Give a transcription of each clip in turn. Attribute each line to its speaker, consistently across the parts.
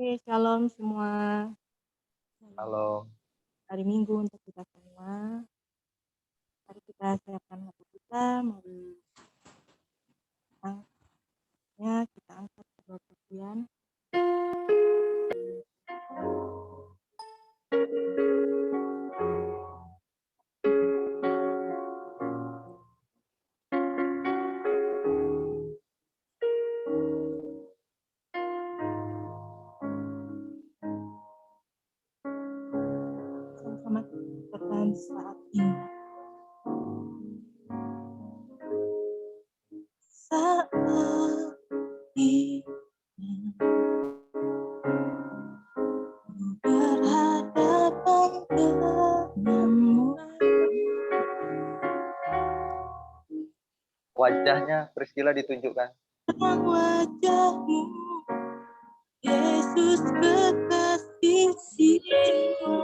Speaker 1: Oke, shalom semua.
Speaker 2: Halo.
Speaker 1: Hari Minggu untuk kita semua. Mari kita siapkan hati kita, mari kita angkat kedua pujian. Sama-sama kita katakan saat ini. Saat ini berhadapan denganmu.
Speaker 2: Wajahnya Priscilla ditunjukkan.
Speaker 1: Wajahmu, Yesus kekasih jiwaku.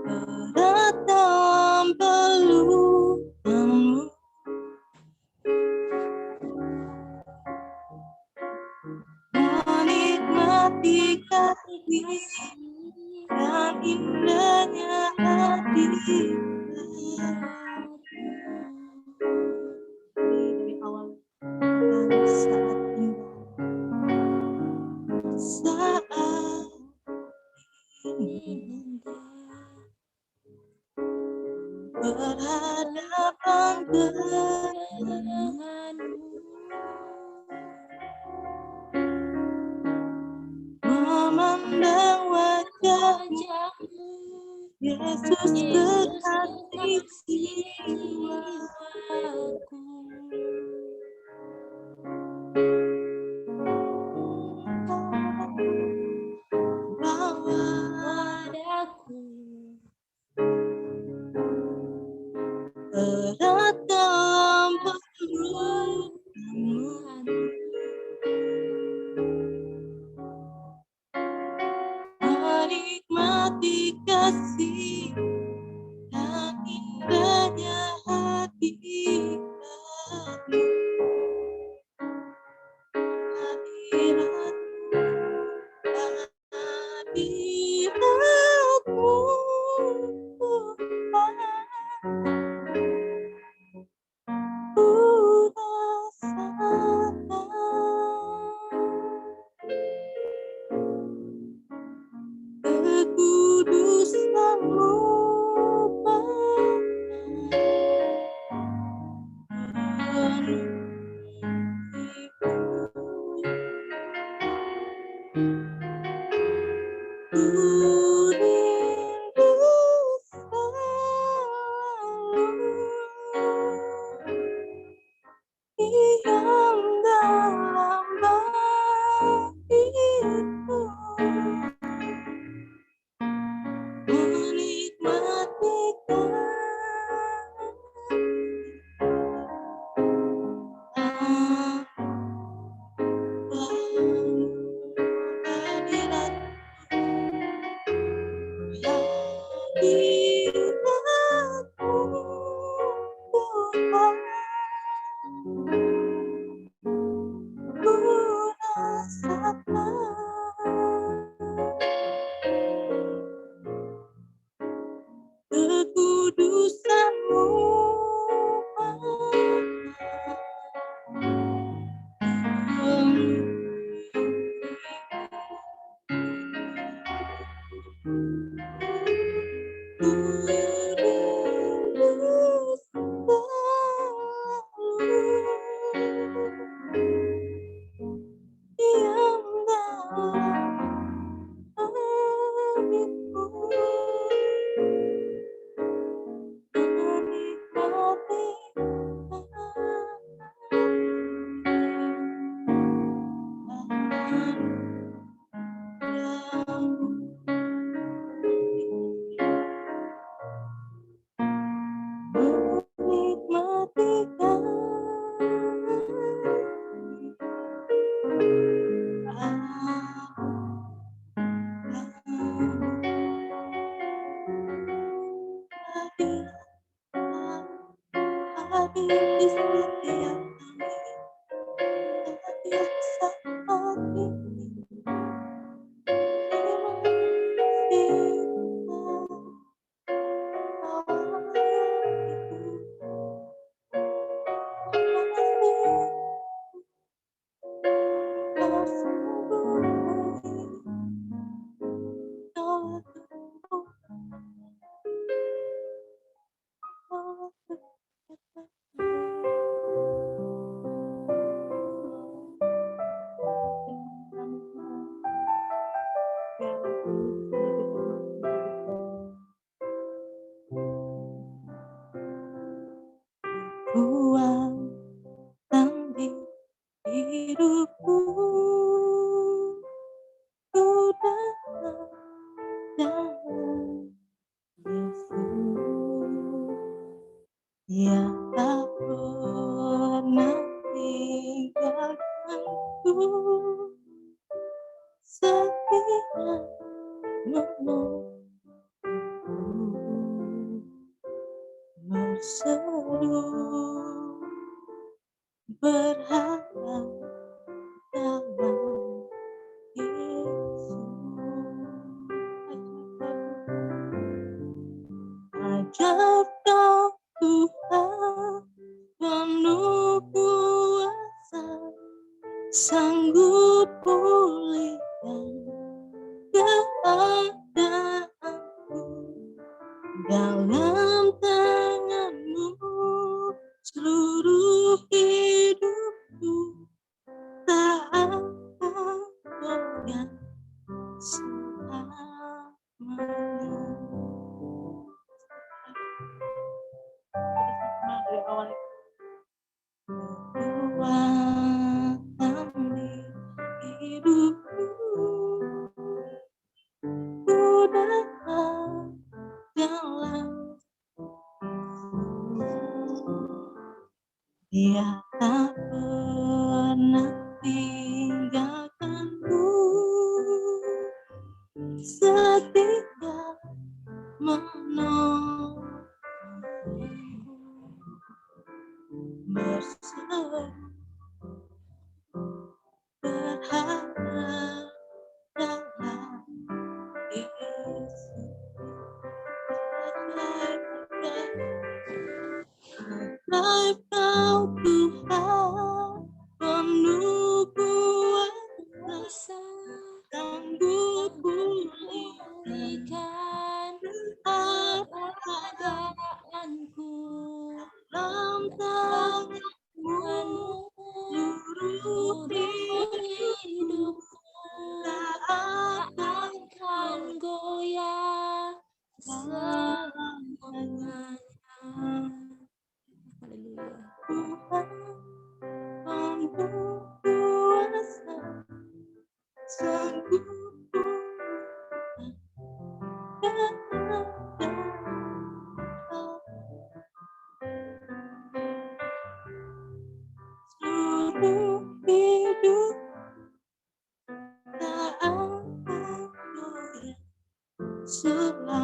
Speaker 1: Berat dalam pelukanmu, menikmati kasih dan indahnya hati. Dari awal saat indah, saat ini berhadapan denganmu, memandang wajahmu, Yesus kekasih jiwaku. Bawa padaku berat dalam pelukanmu, menikmati kasih dan indahnya hati. hidupku. Ku datang dalam Yesus yang tak pernah tinggalkanku, setia menolongku, berseru berharap dalam Yesus. Ajar kau Tuhan penuh kuasa, sanggup pulihkan keadaanku. Dalam tangan-Mu seluruh hidupku, tak akan goyah selamanya. Dari awal kekuatan di hidupku, ku datang dalam Dia tak pernah tinggalkanku, setia menolongku, berseru berharap dalam Yesus. Ajaib kau Tuhan penuh kuasa, sanggup pulihkan keadaanku. Dalam tangan-Mu seluruh hidupku, tak akan goyah selamanya. Haleluya. Tuhan penuh kuasa, sanggup pulihkan seluruh hidup, tak akan goyah selamanya.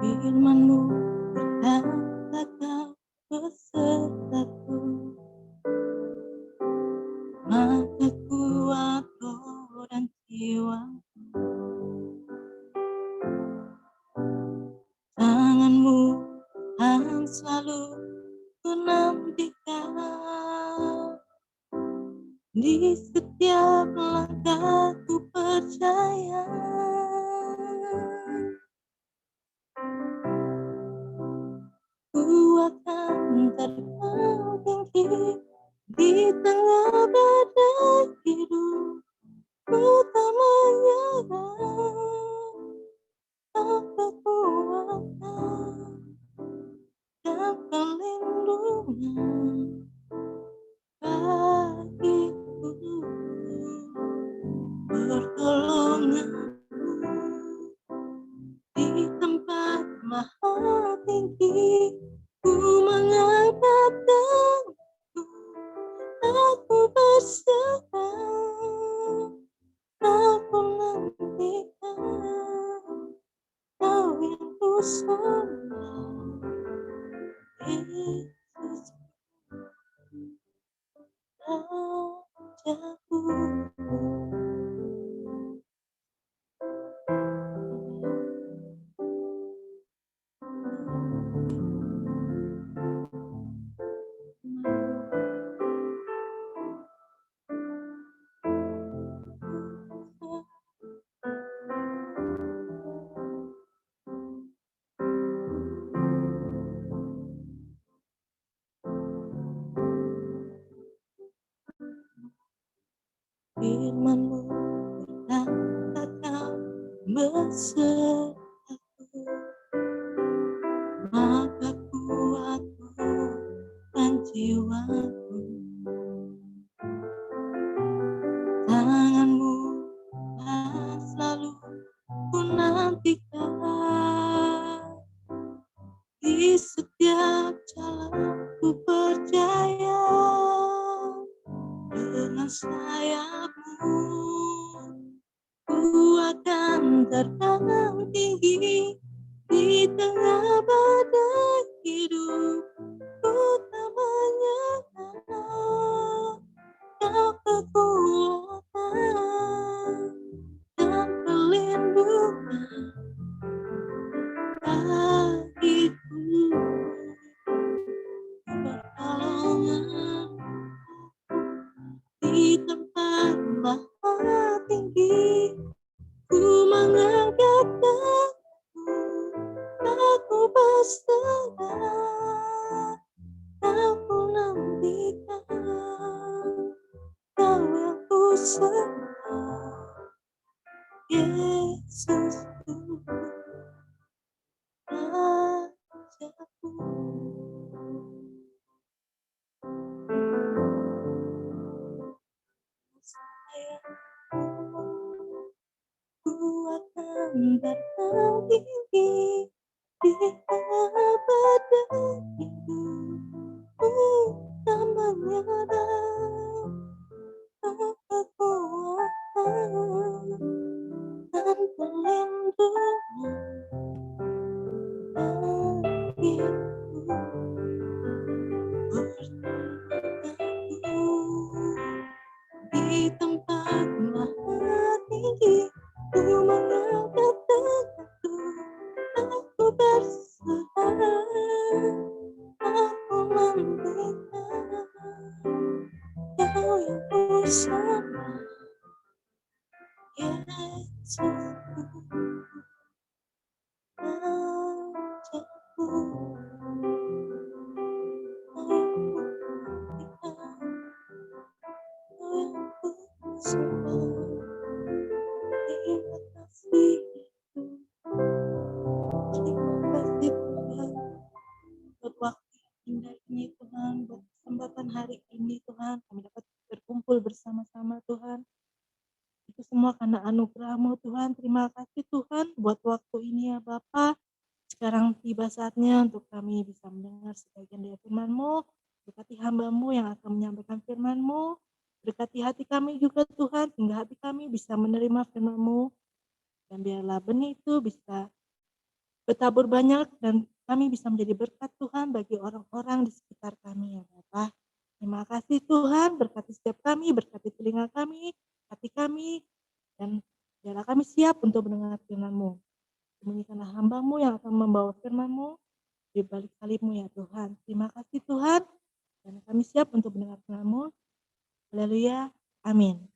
Speaker 1: Firman-Mu berkata Kau besertaku, maka kuat roh dan jiwa. Tangan-Mu akan selalu ku nantikan, di setiap langkah ku percaya. Ku akan terbang tinggi di tengah badai hidup. Ku tak menyerah, tanpa kekuatan dan perlindungan bagiku, pertolongan di tempat maha tinggi. Ku mengangkat tanganku, aku berserah, tak pernah sembah, Yesus Rajaku. Firman-Mu berkata Kau besertaku, maka kuatkan jiwaku. Tangan-Mu kan selalu ku nantikan, di setiap jalan ku percaya. Dengan sayap-Mu ku akan terbang tinggi di tengah badai hidup. Ku tak menyerah, Kau kekuatan dan perlindungan bagiku. Pertolongan di tempat maha tinggi, ku mengangkat dagu, aku berserah, aku nantikan, Kau yang ku sembah, Yesusku, Rajaku. Ku akan terbang tinggi di tengah badai hidup. Ku tak menyerah, Kau kekuatan dan perlindungan bagiku. Bersamaku di tempat maha tinggi, ku mengangkat tanganku, aku berserah, aku nantikan, Kau yang ku sembah, Yesusku, Rajaku. Kau yang ku nantikan, Kau yang ku sembah. Terima kasih Tuhan, terima kasih Tuhan buat waktu yang indah ini Tuhan, buat kesempatan hari ini Tuhan, kami dapat berkumpul bersama-sama Tuhan. Itu semua karena anugerah-Mu Tuhan. Terima kasih Tuhan buat waktu ini ya Bapa. Sekarang tiba saatnya untuk kami bisa mendengar sebagian dari firman-Mu. Berkati hamba-Mu yang akan menyampaikan firman-Mu. Berkati hati kami juga Tuhan, sehingga hati kami bisa menerima firman-Mu. Dan biarlah benih itu bisa bertabur banyak dan kami bisa menjadi berkat Tuhan bagi orang-orang di sekitar kami ya Bapa. Terima kasih Tuhan, berkati setiap kami, berkati telinga kami, hati kami, dan biarlah kami siap untuk mendengar firman-Mu. Sembunyikanlah hamba-Mu yang akan membawa firman-Mu di balik salib-Mu ya Tuhan. Terima kasih Tuhan, dan kami siap untuk mendengar firman-Mu. Haleluya, amin.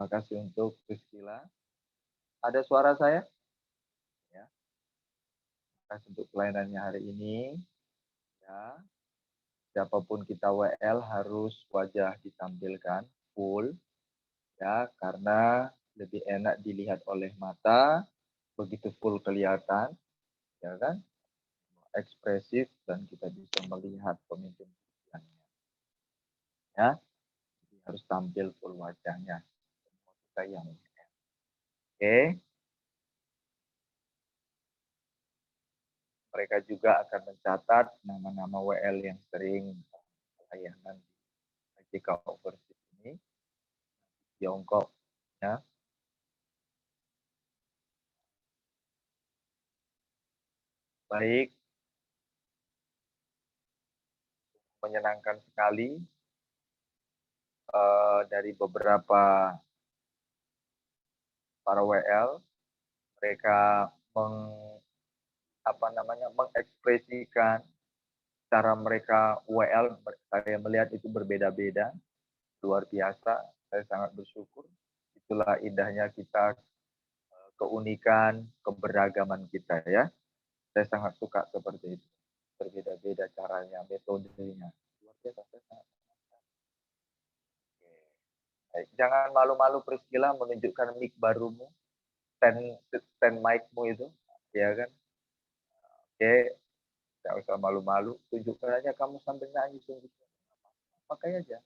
Speaker 2: Terima kasih untuk Priscila. Ada suara saya? Ya. Terima kasih untuk pelayanannya hari ini. Ya. Siapapun kita WL harus wajah ditampilkan full ya, karena lebih enak dilihat oleh mata, begitu full kelihatan, ya kan? Ekspresif dan kita bisa melihat pemimpin Kristiannya. Ya, jadi harus tampil full wajahnya. Semua kita yang oke. Mereka juga akan mencatat nama-nama WL yang sering layanan di JK Overseas ini, Tiongkok, ya. Baik, menyenangkan sekali dari beberapa para WL, mereka mengekspresikan cara mereka WL, saya melihat itu berbeda-beda, luar biasa. Saya sangat bersyukur. Itulah indahnya kita, keunikan, keberagaman kita ya. Saya sangat suka seperti itu. Berbeda-beda caranya, metodenya. Luar biasa, saya sangat. Baik, jangan malu-malu Priscila menunjukkan mic barumu, stand mic-mu itu, ya kan? Oke, tidak usah malu-malu, tunjukkan aja kamu sambil nyanyi, tunjukkan. Pakai aja.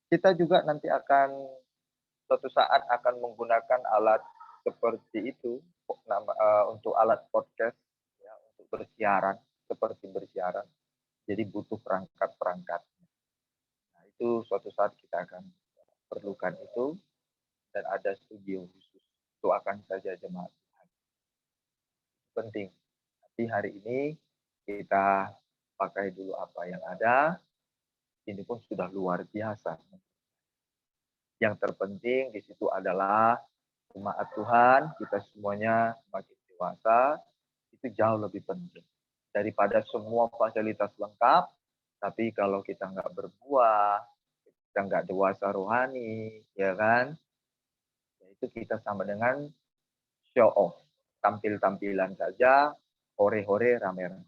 Speaker 2: Kita juga nanti akan suatu saat akan menggunakan alat seperti itu untuk alat podcast ya, untuk bersiaran, seperti bersiaran. Jadi butuh perangkat-perangkat. Nah, itu suatu saat kita akan perlukan itu dan ada studio khusus. Doakan saja jemaat. Penting. Nanti hari ini kita pakai dulu apa yang ada. Ini pun sudah luar biasa. Yang terpenting di situ adalah jemaat Tuhan, kita semuanya semakin dewasa, itu jauh lebih penting. Daripada semua fasilitas lengkap, tapi kalau kita nggak berbuah, kita nggak dewasa rohani, ya kan? Ya itu kita sama dengan show off. Tampil-tampilan saja, hore-hore, rame-rame.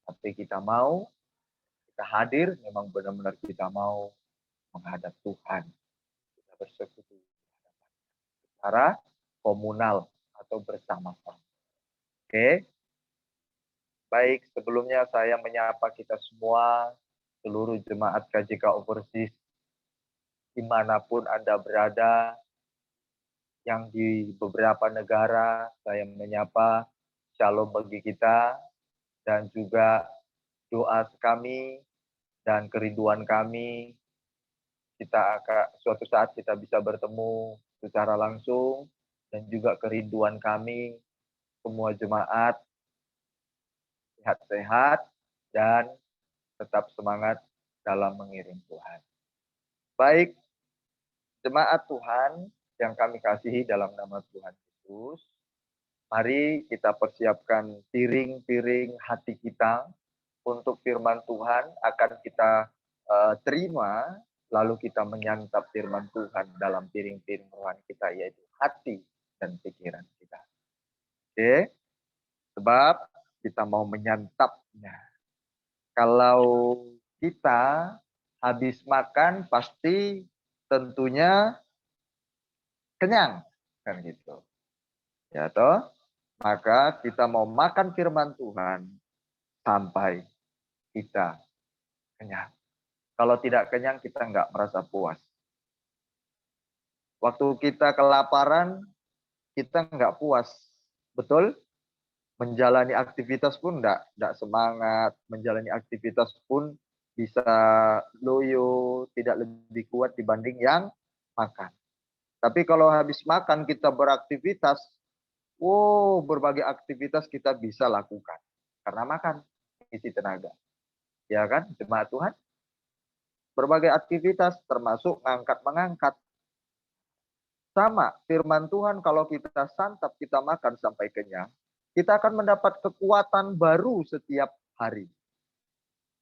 Speaker 2: Tapi kita mau, kita hadir, memang benar-benar kita mau menghadap Tuhan. Kita bersekutu secara komunal atau bersama-sama. Oke. Baik, sebelumnya saya menyapa kita semua, seluruh jemaat KJK Overseas, dimanapun Anda berada, yang di beberapa negara, saya menyapa shalom bagi kita, dan juga doa kami dan kerinduan kami, kita akan suatu saat kita bisa bertemu secara langsung, dan juga kerinduan kami, semua jemaat, sehat-sehat, dan tetap semangat dalam mengiring Tuhan. Baik, jemaat Tuhan yang kami kasihi dalam nama Tuhan Yesus, mari kita persiapkan piring-piring hati kita untuk firman Tuhan akan kita terima, lalu kita menyantap firman Tuhan dalam piring-piring rohani kita, yaitu hati dan pikiran kita. Oke, sebab kita mau menyantapnya. Kalau kita habis makan pasti tentunya kenyang, kan gitu. Ya toh? Maka kita mau makan firman Tuhan sampai kita kenyang. Kalau tidak kenyang kita nggak merasa puas. Waktu kita kelaparan, kita nggak puas. Betul? Menjalani aktivitas pun enggak semangat, menjalani aktivitas pun bisa loyo, tidak lebih kuat dibanding yang makan. Tapi kalau habis makan kita beraktivitas, berbagai aktivitas kita bisa lakukan. Karena makan, isi tenaga. Ya kan, jemaat Tuhan? Berbagai aktivitas termasuk ngangkat-mengangkat. Sama, firman Tuhan kalau kita santap, kita makan sampai kenyang, kita akan mendapat kekuatan baru setiap hari.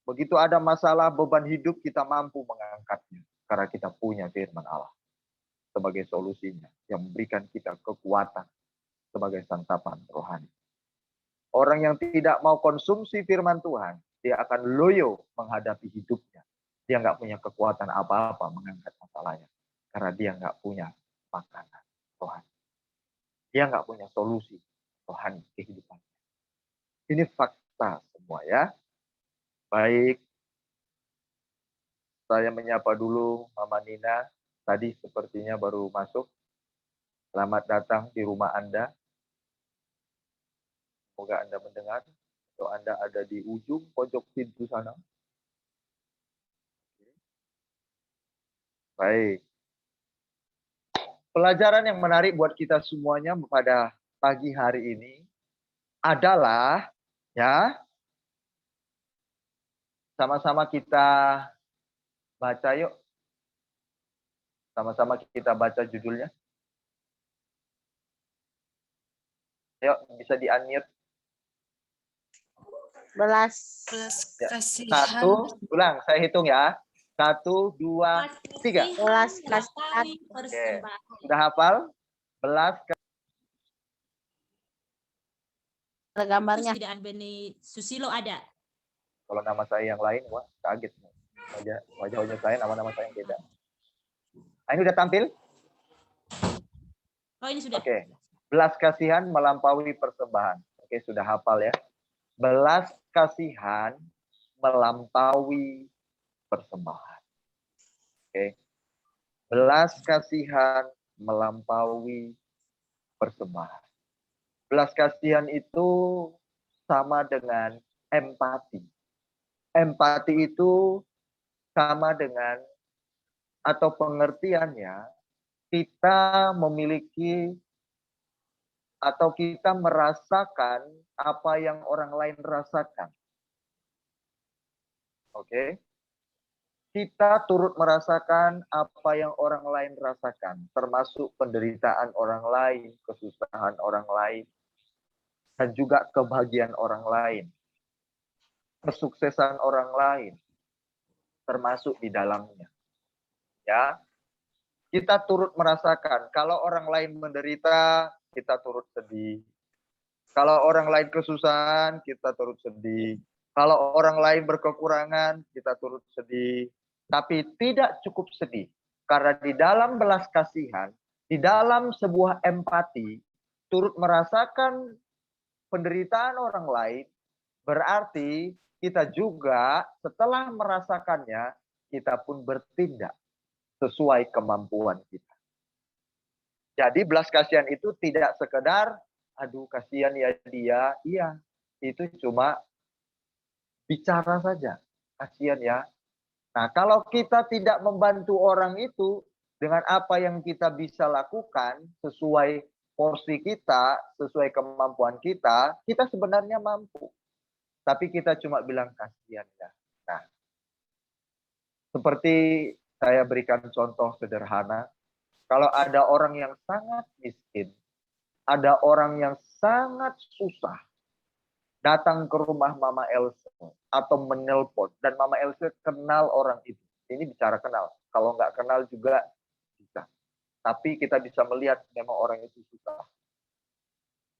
Speaker 2: Begitu ada masalah beban hidup, kita mampu mengangkatnya. Karena kita punya firman Allah. sebagai solusinya, yang memberikan kita kekuatan sebagai santapan rohani. Orang yang tidak mau konsumsi firman Tuhan, dia akan loyo menghadapi hidupnya. Dia nggak punya kekuatan apa-apa mengangkat masalahnya. Karena dia nggak punya makanan rohani. Dia nggak punya solusi rohani kehidupan. Ini fakta semua ya. Baik, saya menyapa dulu Mama Nina. Tadi sepertinya baru masuk. Selamat datang di rumah Anda. Semoga Anda mendengar. Atau Anda ada di ujung pojok pintu sana. Baik. Pelajaran yang menarik buat kita semuanya pada pagi hari ini adalah ya, sama-sama kita baca yuk. Sama-sama kita baca judulnya. Yuk, bisa di-unmute.
Speaker 1: Belas
Speaker 2: Ya.
Speaker 3: kasihan.
Speaker 2: Satu, ulang, saya hitung ya. 1, 2, 3.
Speaker 1: belas kasihan.
Speaker 2: Oke. Sudah hafal? Belas
Speaker 1: Ada gambarnya.
Speaker 3: Tidak Beni Susilo ada.
Speaker 2: kalau nama saya yang lain, wah kaget. Wajah-wajah saya, nama-nama saya yang beda. Nah, ini udah tampil?
Speaker 3: Oh ini sudah.
Speaker 2: Oke. Belas kasihan melampaui persembahan. Oke, sudah hafal ya. Belas kasihan melampaui persembahan. Oke. Belas kasihan melampaui persembahan. Belas kasihan itu sama dengan empati. Empati itu sama dengan atau pengertiannya kita memiliki atau kita merasakan apa yang orang lain rasakan. Oke. Kita turut merasakan apa yang orang lain rasakan, termasuk penderitaan orang lain, kesusahan orang lain, dan juga kebahagiaan orang lain, kesuksesan orang lain, termasuk di dalamnya. Ya, kita turut merasakan kalau orang lain menderita, kita turut sedih. Kalau orang lain kesusahan, kita turut sedih. Kalau orang lain berkekurangan, kita turut sedih. Tapi tidak cukup sedih. Karena di dalam belas kasihan, di dalam sebuah empati, turut merasakan penderitaan orang lain, berarti kita juga setelah merasakannya, kita pun bertindak sesuai kemampuan kita. Jadi belas kasihan itu tidak sekedar, aduh kasihan ya dia, iya, itu cuma bicara saja, kasihan ya. Nah, kalau kita tidak membantu orang itu dengan apa yang kita bisa lakukan sesuai porsi kita, sesuai kemampuan kita, kita sebenarnya mampu. Tapi kita cuma bilang kasihan ya. Nah, seperti saya berikan contoh sederhana, kalau ada orang yang sangat miskin, ada orang yang sangat susah, datang ke rumah Mama Elsa atau menelpon dan Mama Elsa kenal orang itu. Ini bicara kenal. Kalau nggak kenal juga bisa. Tapi kita bisa melihat memang orang itu susah.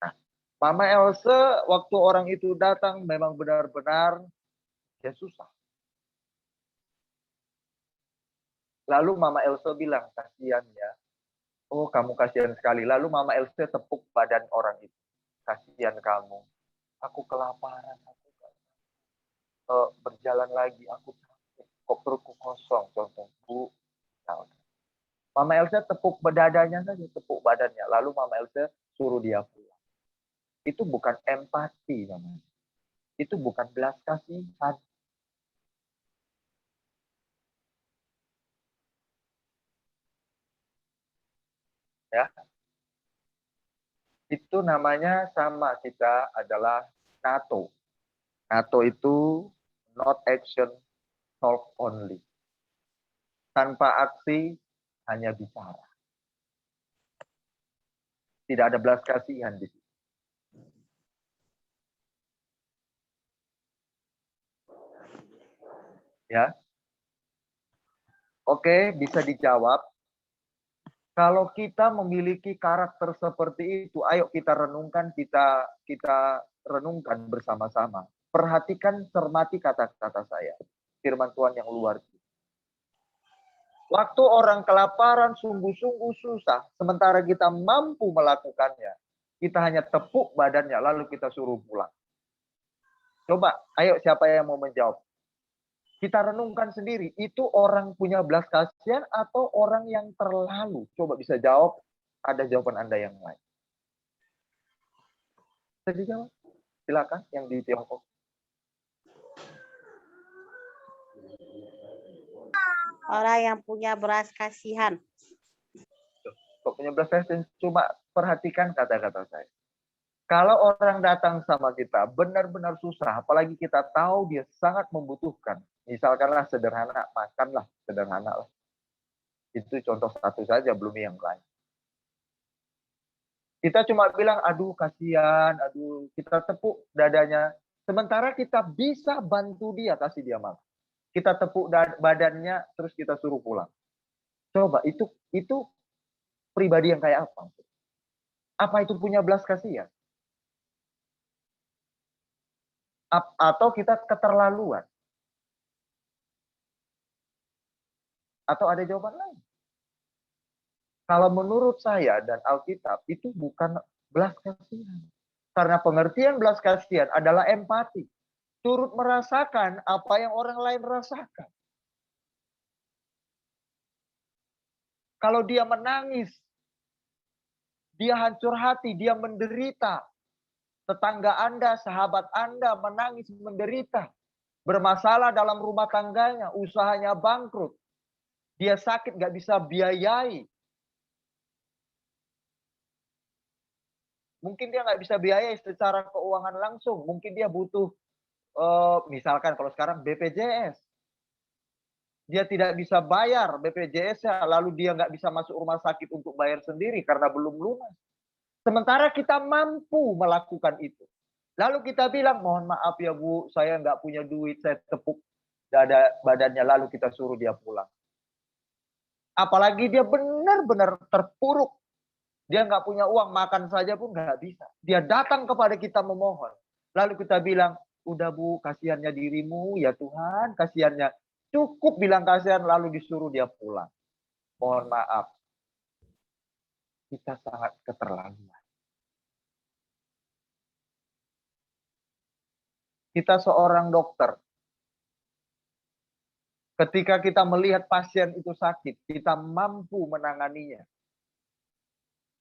Speaker 2: Nah, Mama Elsa waktu orang itu datang memang benar-benar dia susah. Lalu Mama Elsa bilang, kasihan ya. Oh, kamu kasihan sekali. Lalu Mama Elsa tepuk badan orang itu. Kasihan kamu. Aku kelaparan. Berjalan lagi, aku capek, kok perutku kosong, contoh Bu. Mama Elsa tepuk dadanya saja, tepuk badannya. Lalu Mama Elsa suruh dia pulang. Itu bukan empati namanya. Itu bukan belas kasihan. Ya. Itu namanya sama kita adalah NATO. NATO itu not action, talk only. Tanpa aksi, hanya bicara. Tidak ada belas kasihan di situ. Ya. Oke, bisa dijawab. Kalau kita memiliki karakter seperti itu, ayo kita renungkan, kita renungkan bersama-sama. Perhatikan, cermati kata-kata saya. Firman Tuhan yang luar biasa. Waktu orang kelaparan sungguh-sungguh susah, sementara kita mampu melakukannya. Kita hanya tepuk badannya, lalu kita suruh pulang. Coba, ayo siapa yang mau menjawab? Kita renungkan sendiri, itu orang punya belas kasihan atau orang yang terlalu? Coba bisa jawab, ada jawaban Anda yang lain. Bisa dijawab? Silakan yang di Tiongkok.
Speaker 1: Orang yang punya belas kasihan.
Speaker 2: Kok punya belas kasihan? Cuma perhatikan kata-kata saya. Kalau orang datang sama kita benar-benar susah, apalagi kita tahu dia sangat membutuhkan. Misalkanlah sederhana, makanlah sederhana lah. Itu contoh satu saja, belum yang lain. Kita cuma bilang, aduh kasihan, aduh kita tepuk dadanya. Sementara kita bisa bantu dia, kasih dia makan. Kita tepuk badannya, terus kita suruh pulang. Coba, itu pribadi yang kayak apa? Apa itu punya belas kasihan? Atau kita keterlaluan? Atau ada jawaban lain? Kalau menurut saya dan Alkitab, itu bukan belas kasihan. Karena pengertian belas kasihan adalah empati. Turut merasakan apa yang orang lain rasakan. Kalau dia menangis, dia hancur hati, dia menderita. Tetangga Anda, sahabat Anda menangis, menderita. Bermasalah dalam rumah tangganya, usahanya bangkrut. Dia sakit, gak bisa biayai. Mungkin dia nggak bisa biayai secara keuangan langsung. Mungkin dia butuh, misalkan kalau sekarang BPJS. Dia tidak bisa bayar BPJS-nya, lalu dia nggak bisa masuk rumah sakit untuk bayar sendiri karena belum lunas. Sementara kita mampu melakukan itu. Lalu kita bilang, mohon maaf ya Bu, saya nggak punya duit, saya tepuk dada badannya, lalu kita suruh dia pulang. Apalagi dia benar-benar terpuruk. Dia nggak punya uang, makan saja pun nggak bisa. Dia datang kepada kita memohon. Lalu kita bilang, udah Bu, kasihannya dirimu, ya Tuhan, kasihannya. Cukup bilang kasihan, lalu disuruh dia pulang. Mohon maaf. Kita sangat keterlaluan. Kita seorang dokter. Ketika kita melihat pasien itu sakit, kita mampu menanganinya.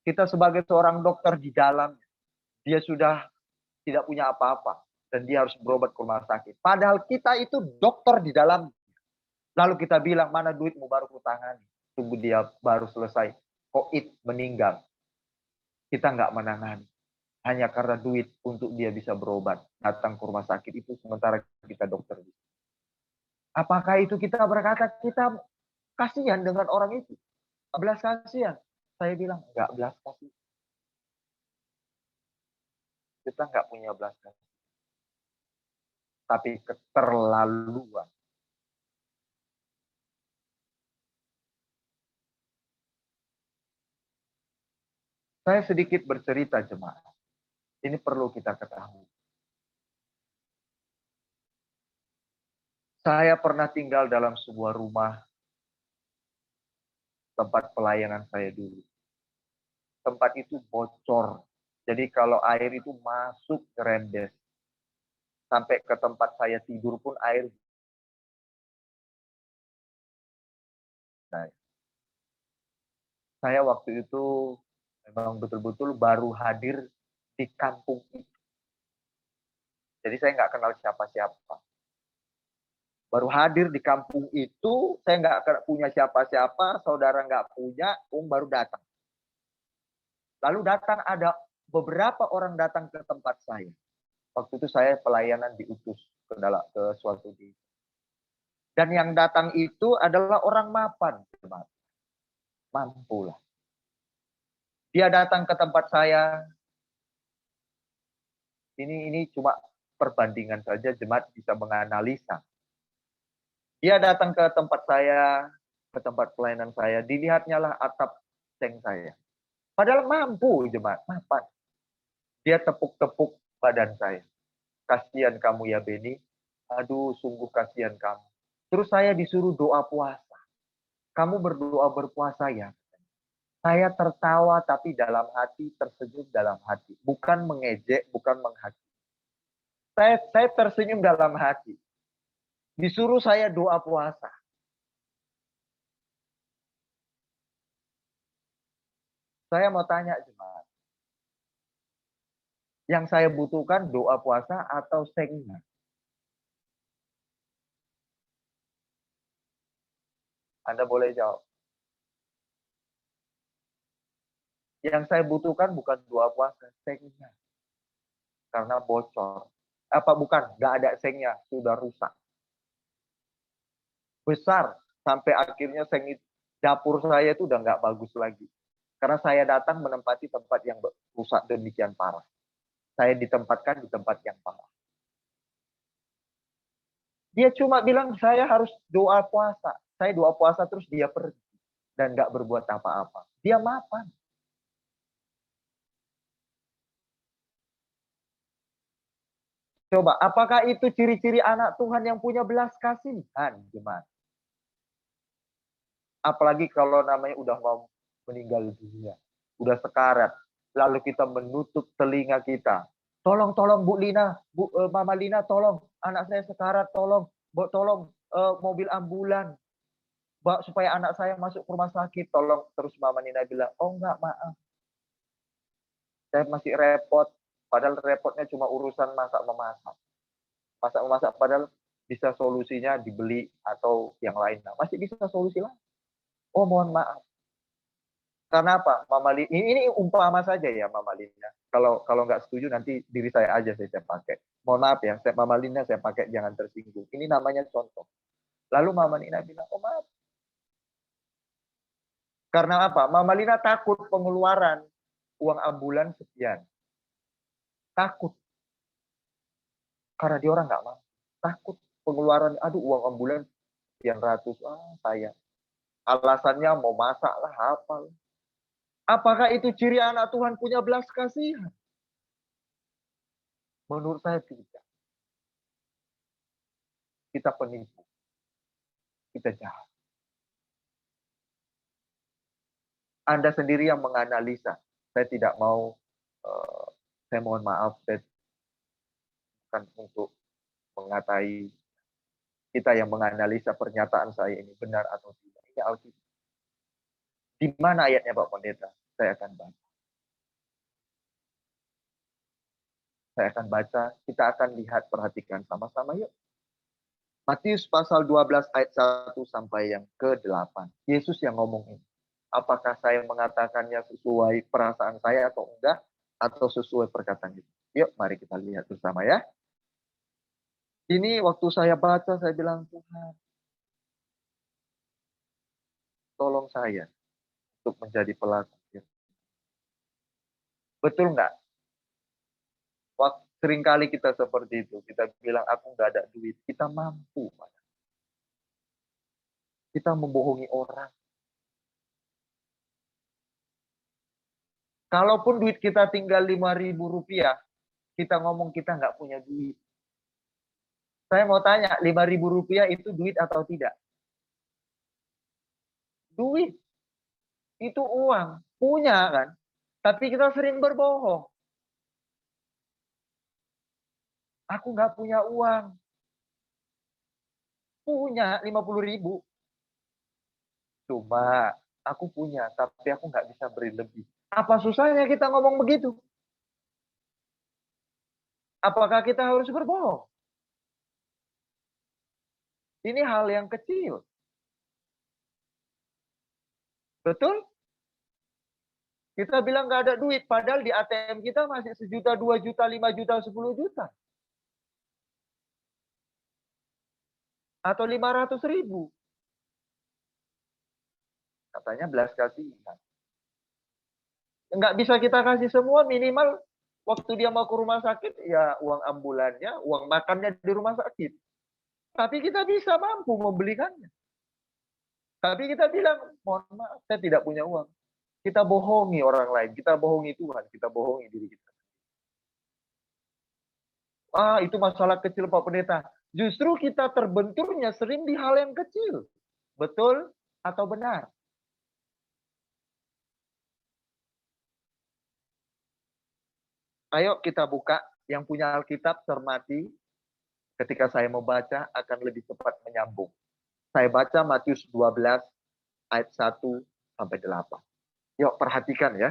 Speaker 2: Kita sebagai seorang dokter di dalam, dia sudah tidak punya apa-apa. Dan dia harus berobat ke rumah sakit. Padahal kita itu dokter di dalam. Lalu kita bilang, mana duitmu baru kutangani. Tunggu dia baru selesai. Koid meninggal. Kita nggak menangani. Hanya karena duit untuk dia bisa berobat. Datang ke rumah sakit itu sementara kita dokter. Apakah itu kita berkata, kita kasihan dengan orang itu? Belas kasihan. Saya bilang, nggak belas kasihan. Kita nggak punya belas kasihan. Tapi keterlaluan. Saya sedikit bercerita jemaat. Ini perlu kita ketahui. Saya pernah tinggal dalam sebuah rumah tempat pelayanan saya dulu. Tempat itu bocor. Jadi kalau air itu masuk ke rendes. Sampai ke tempat saya tidur pun air. Saya waktu itu memang betul-betul baru hadir di kampung itu. Jadi saya nggak kenal siapa-siapa. Baru hadir di kampung itu, saya nggak punya siapa-siapa, saudara nggak punya, baru datang. Lalu datang ada beberapa orang datang ke tempat saya. Waktu itu saya pelayanan diutus ke suatu desa. Dan yang datang itu adalah orang mapan. Mampulah. Dia datang ke tempat saya. Ini cuma perbandingan saja, jemaat bisa menganalisa. Dia datang ke tempat saya, ke tempat pelayanan saya. Dilihatnya lah atap seng saya. Padahal mampu jemaat, mapan. Dia tepuk-tepuk badan saya. Kasihan kamu ya Beni. Aduh, sungguh kasihan kamu. Terus saya disuruh doa puasa. Kamu berdoa berpuasa ya. Saya tertawa tapi dalam hati, tersenyum dalam hati. Bukan mengejek, bukan menghakimi. Saya tersenyum dalam hati. Disuruh saya doa puasa. Saya mau tanya jemaat. Yang saya butuhkan doa puasa atau sengnya? Anda boleh jawab. Yang saya butuhkan bukan doa puasa, sengnya. Karena bocor. Apa bukan? Nggak ada sengnya, sudah rusak. Besar. Sampai akhirnya seng dapur saya itu udah nggak bagus lagi. Karena saya datang menempati tempat yang rusak demikian parah. Saya ditempatkan di tempat yang parah. Dia cuma bilang saya harus doa puasa. Saya doa puasa terus dia pergi. Dan nggak berbuat apa-apa. Dia mapan. Coba, apakah itu ciri-ciri anak Tuhan yang punya belas kasihan, jemaat? Apalagi kalau namanya udah mau meninggal dunia. Udah sekarat. Lalu kita menutup telinga kita. Tolong, Bu Lina, Mama Lina, tolong. Anak saya sekarat, tolong. Tolong mobil ambulan. Supaya anak saya masuk ke rumah sakit. Tolong. Terus Mama Nina bilang, oh enggak, maaf. Saya masih repot. Padahal repotnya cuma urusan masak-memasak. Masak-memasak padahal bisa solusinya dibeli atau yang lain. Nah, masih bisa solusi lain. Oh, mohon maaf. Karena apa? Mama Lina, ini umpama saja ya Mama Lina. Kalau nggak setuju nanti diri saya aja saya pakai. Mohon maaf ya, Mama Lina saya pakai jangan tersinggung. Ini namanya contoh. Lalu Mama Lina bilang, oh maaf. Karena apa? Mama Lina takut pengeluaran uang ambulan sekian. Takut. Karena dia orang nggak mampu. Takut pengeluaran, aduh uang ambulan sekian ratus. Saya. Alasannya mau masak lah, apa. Apakah itu ciri anak Tuhan punya belas kasihan? Menurut saya tidak. Kita penipu. Kita jahat. Anda sendiri yang menganalisa. Saya tidak mau, saya mohon maaf, saya bukan untuk mengatai kita yang menganalisa pernyataan saya ini benar atau tidak. Ini Alkitab. Di mana ayatnya Pak Pendeta? Saya akan baca. Saya akan baca, kita akan lihat, perhatikan sama-sama yuk. Matius pasal 12 ayat 1 sampai yang ke-8. Yesus yang ngomong ini. Apakah saya mengatakannya sesuai perasaan saya atau enggak, atau sesuai perkataan itu. Yuk, mari kita lihat bersama ya. Ini waktu saya baca, saya bilang, Tuhan, tolong saya untuk menjadi pelaku. Betul enggak? Seringkali kita seperti itu. Kita bilang, aku enggak ada duit. Kita mampu. Kita membohongi orang. Kalaupun duit kita tinggal Rp5.000, kita ngomong kita nggak punya duit. Saya mau tanya, Rp5.000 itu duit atau tidak? Duit. Itu uang. Punya kan? Tapi kita sering berbohong. Aku nggak punya uang. Punya 50.000. Cuma aku punya, tapi aku nggak bisa beri lebih. Apa susahnya kita ngomong begitu? Apakah kita harus berbohong? Ini hal yang kecil. Betul? Kita bilang nggak ada duit, padahal di ATM kita masih 1 juta, 2 juta, 5 juta, 10 juta. Atau 500.000. Katanya belas kasihan. Nggak bisa kita kasih semua, minimal waktu dia mau ke rumah sakit, ya uang ambulannya, uang makannya di rumah sakit. Tapi kita bisa mampu membelikannya. Tapi kita bilang, mohon maaf, saya tidak punya uang. Kita bohongi orang lain, kita bohongi Tuhan, kita bohongi diri kita. Itu masalah kecil Pak Pendeta. Justru kita terbenturnya sering di hal yang kecil. Betul atau benar? Ayo kita buka, yang punya Alkitab cermati. Ketika saya membaca akan lebih cepat menyambung. Saya baca Matius 12 ayat 1 sampai 8. Yuk perhatikan ya.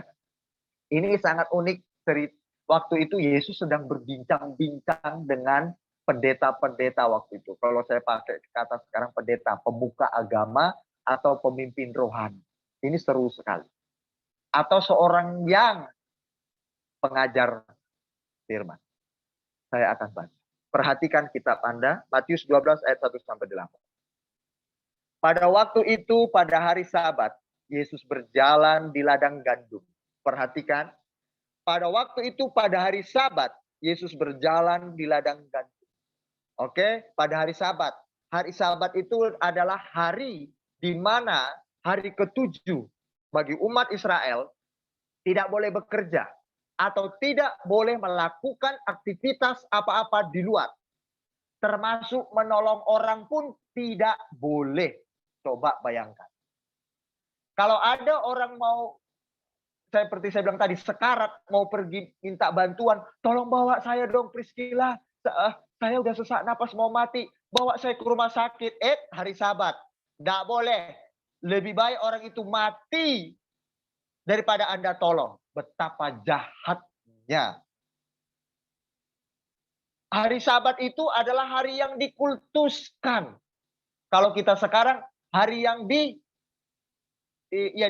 Speaker 2: Ini sangat unik cerita. Waktu itu Yesus sedang berbincang-bincang dengan pendeta-pendeta waktu itu. Kalau saya pakai kata sekarang pendeta, pemuka agama atau pemimpin rohani. Ini seru sekali. Atau seorang yang pengajar firman. Saya akan baca. Perhatikan kitab Anda, Matius 12 ayat 1 sampai 8. Pada waktu itu, pada hari Sabat, Yesus berjalan di ladang gandum. Perhatikan, pada waktu itu, pada hari Sabat, Yesus berjalan di ladang gandum. Oke, pada hari Sabat. Hari Sabat itu adalah hari di mana hari ke-7 bagi umat Israel tidak boleh bekerja atau tidak boleh melakukan aktivitas apa-apa di luar. Termasuk menolong orang pun tidak boleh. Coba bayangkan. Kalau ada orang mau, seperti saya bilang tadi, sekarat, mau pergi minta bantuan, tolong bawa saya dong Priscilla, saya udah sesak napas mau mati, bawa saya ke rumah sakit. Hari Sabat, nggak boleh. Lebih baik orang itu mati daripada Anda tolong. Betapa jahatnya. Hari Sabat itu adalah hari yang dikultuskan. Kalau kita sekarang, hari yang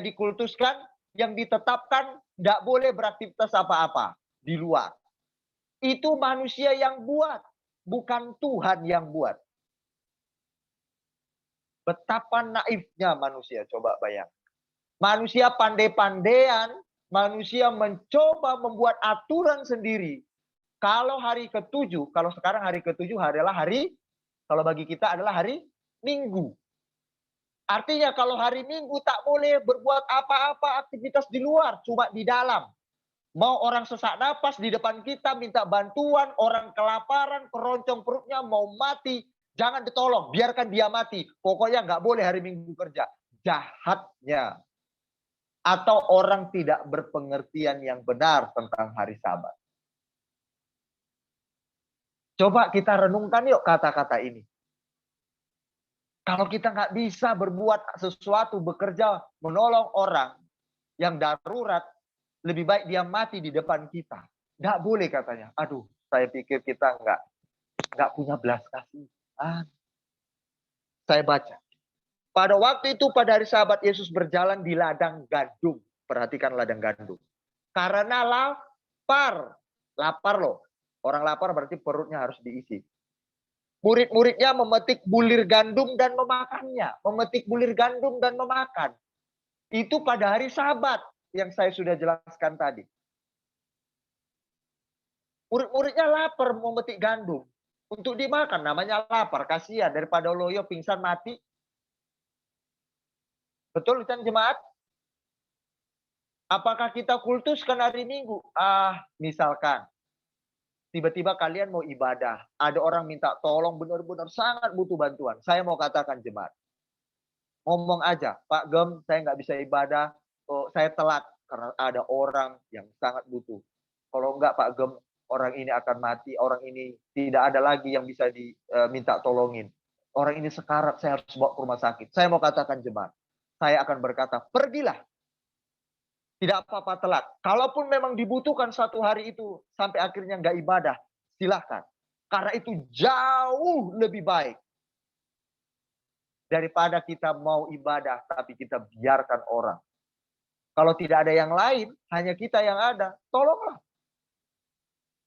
Speaker 2: dikultuskan, yang ditetapkan, tidak boleh beraktivitas apa-apa di luar. Itu manusia yang buat, bukan Tuhan yang buat. Betapa naifnya manusia, coba bayang. Manusia pandai-pandaian, manusia mencoba membuat aturan sendiri. Kalau hari ke-7, kalau sekarang hari ke-7 adalah hari, kalau bagi kita adalah hari Minggu. Artinya kalau hari Minggu tak boleh berbuat apa-apa aktivitas di luar, cuma di dalam. Mau orang sesak napas di depan kita minta bantuan, orang kelaparan, keroncong perutnya mau mati, jangan ditolong, biarkan dia mati. Pokoknya nggak boleh hari Minggu kerja. Jahatnya. Atau orang tidak berpengertian yang benar tentang hari Sabat. Coba kita renungkan yuk kata-kata ini. Kalau kita nggak bisa berbuat sesuatu, bekerja, menolong orang yang darurat, lebih baik dia mati di depan kita. Nggak boleh katanya. Aduh, saya pikir kita nggak punya belas kasihan. Saya baca. Pada waktu itu, pada hari Sabat, Yesus berjalan di ladang gandum. Perhatikan ladang gandum. Karena lapar. Lapar loh. Orang lapar berarti perutnya harus diisi. Murid-muridnya memetik bulir gandum dan memakannya. Memetik bulir gandum dan memakan. Itu pada hari Sabat yang saya sudah jelaskan tadi. Murid-muridnya lapar memetik gandum. Untuk dimakan, namanya lapar. Kasihan, daripada loyo pingsan mati. Betul kan jemaat? Apakah kita kultuskan hari Minggu? Misalkan. Tiba-tiba kalian mau ibadah. Ada orang minta tolong benar-benar sangat butuh bantuan. Saya mau katakan jemaat. Ngomong aja, Pak Gem, saya nggak bisa ibadah. Saya telat karena ada orang yang sangat butuh. Kalau enggak Pak Gem, orang ini akan mati. Orang ini tidak ada lagi yang bisa diminta tolongin. Orang ini sekarat, saya harus bawa ke rumah sakit. Saya mau katakan jemaat. Saya akan berkata, pergilah. Tidak apa-apa telat. Kalaupun memang dibutuhkan satu hari itu sampai akhirnya nggak ibadah, silahkan. Karena itu jauh lebih baik daripada kita mau ibadah tapi kita biarkan orang. Kalau tidak ada yang lain, hanya kita yang ada, tolonglah.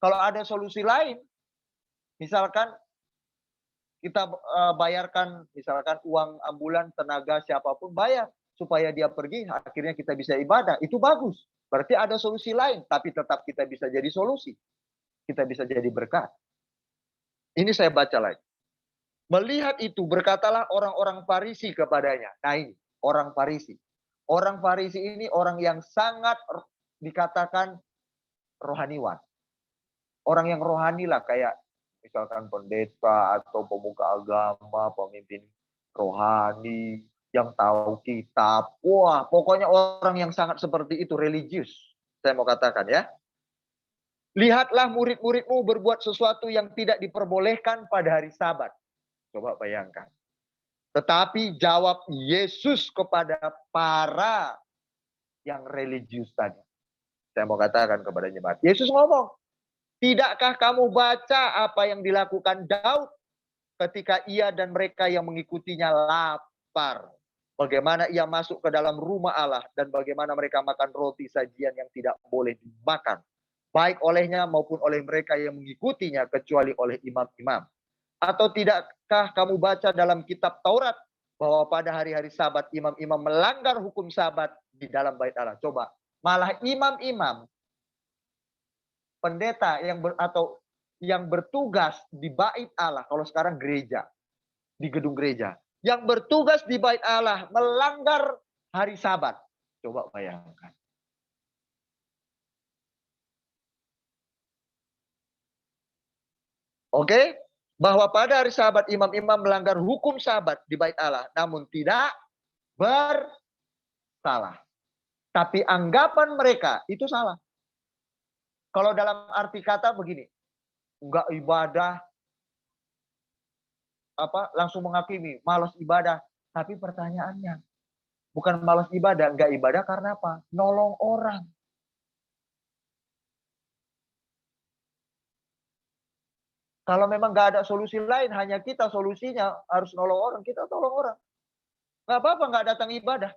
Speaker 2: Kalau ada solusi lain, misalkan kita bayarkan misalkan uang ambulan, tenaga siapapun bayar. Supaya dia pergi, akhirnya kita bisa ibadah. Itu bagus. Berarti ada solusi lain. Tapi tetap kita bisa jadi solusi. Kita bisa jadi berkat. Ini saya baca lagi. Melihat itu, berkatalah orang-orang Farisi kepadanya. Nah ini, orang Farisi. Orang Farisi ini orang yang sangat dikatakan rohaniwan. Orang yang rohani lah, kayak misalkan pendeta atau pemuka agama, pemimpin rohani, yang tahu kitab. Wah, pokoknya orang yang sangat seperti itu, religius. Saya mau katakan ya. Lihatlah murid-muridmu berbuat sesuatu yang tidak diperbolehkan pada hari Sabat. Coba bayangkan. Tetapi jawab Yesus kepada para yang religius tadi. Saya mau katakan kepada jemaat. Yesus ngomong, tidakkah kamu baca apa yang dilakukan Daud ketika ia dan mereka yang mengikutinya lapar? Bagaimana ia masuk ke dalam rumah Allah dan bagaimana mereka makan roti sajian yang tidak boleh dimakan, baik olehnya maupun oleh mereka yang mengikutinya, kecuali oleh imam-imam. Atau tidakkah kamu baca dalam kitab Taurat bahwa pada hari-hari Sabat imam-imam melanggar hukum Sabat di dalam bait Allah? Coba, malah imam-imam, pendeta atau yang bertugas di bait Allah, kalau sekarang gereja, di gedung gereja, yang bertugas di bait Allah melanggar hari Sabat. Coba bayangkan. Oke? Bahwa pada hari Sabat imam-imam melanggar hukum Sabat di bait Allah, namun tidak bersalah. Tapi anggapan mereka itu salah. Kalau dalam arti kata begini, enggak ibadah, langsung menghakimi, malas ibadah. Tapi pertanyaannya, bukan malas ibadah, enggak ibadah karena apa? Nolong orang. Kalau memang nggak ada solusi lain, hanya kita solusinya harus nolong orang, kita tolong orang. Nggak apa-apa nggak datang ibadah.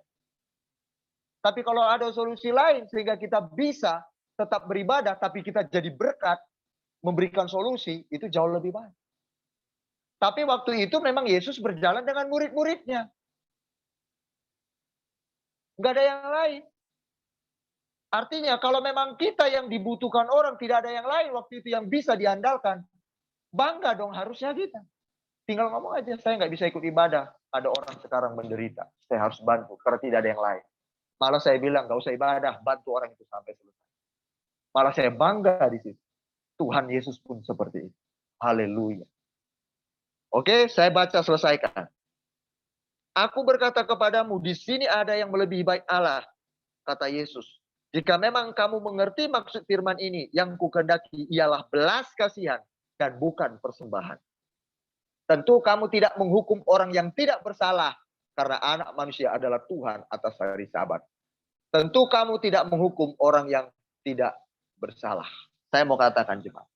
Speaker 2: Tapi kalau ada solusi lain sehingga kita bisa tetap beribadah, tapi kita jadi berkat, memberikan solusi, itu jauh lebih baik. Tapi waktu itu memang Yesus berjalan dengan murid-muridnya. Nggak ada yang lain. Artinya kalau memang kita yang dibutuhkan orang, tidak ada yang lain waktu itu yang bisa diandalkan, bangga dong harusnya kita. Tinggal ngomong aja, saya nggak bisa ikut ibadah. Ada orang sekarang menderita, saya harus bantu karena tidak ada yang lain. Malah saya bilang nggak usah ibadah, bantu orang itu sampai selesai. Malah saya bangga di situ. Tuhan Yesus pun seperti itu. Haleluya. Oke, saya baca selesaikan. Aku berkata kepadamu, di sini ada yang melebihi baik Allah, kata Yesus. Jika memang kamu mengerti maksud firman ini, yang kukehendaki ialah belas kasihan dan bukan persembahan. Tentu kamu tidak menghukum orang yang tidak bersalah, karena anak manusia adalah Tuhan atas hari Sabat. Tentu kamu tidak menghukum orang yang tidak bersalah. Saya mau katakan jemaat,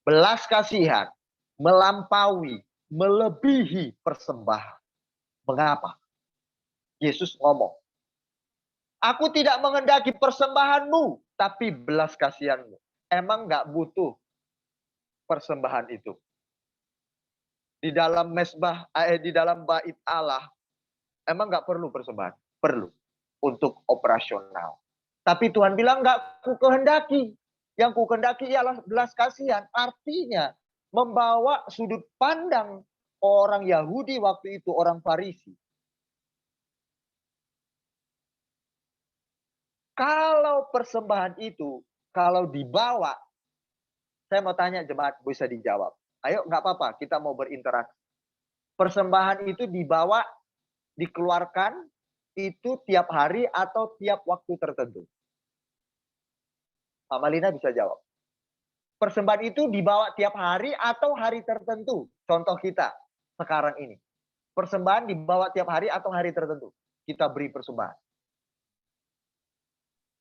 Speaker 2: belas kasihan melampaui, melebihi persembahan. Mengapa? Yesus ngomong, aku tidak mengendaki persembahanmu, tapi belas kasihanmu. Emang nggak butuh persembahan itu? Di dalam mesbah, di dalam bait Allah, emang nggak perlu persembahan? Perlu untuk operasional. Tapi Tuhan bilang nggak ku kehendaki. Yang ku kehendaki ialah belas kasihan. Artinya membawa sudut pandang orang Yahudi waktu itu, orang Farisi. Kalau persembahan itu, kalau dibawa, saya mau tanya jemaat, bisa dijawab. Ayo, nggak apa-apa, kita mau berinteraksi. Persembahan itu dibawa, dikeluarkan, itu tiap hari atau tiap waktu tertentu? Pak Malina bisa jawab. Persembahan itu dibawa tiap hari atau hari tertentu? Contoh kita sekarang ini. Persembahan dibawa tiap hari atau hari tertentu? Kita beri persembahan.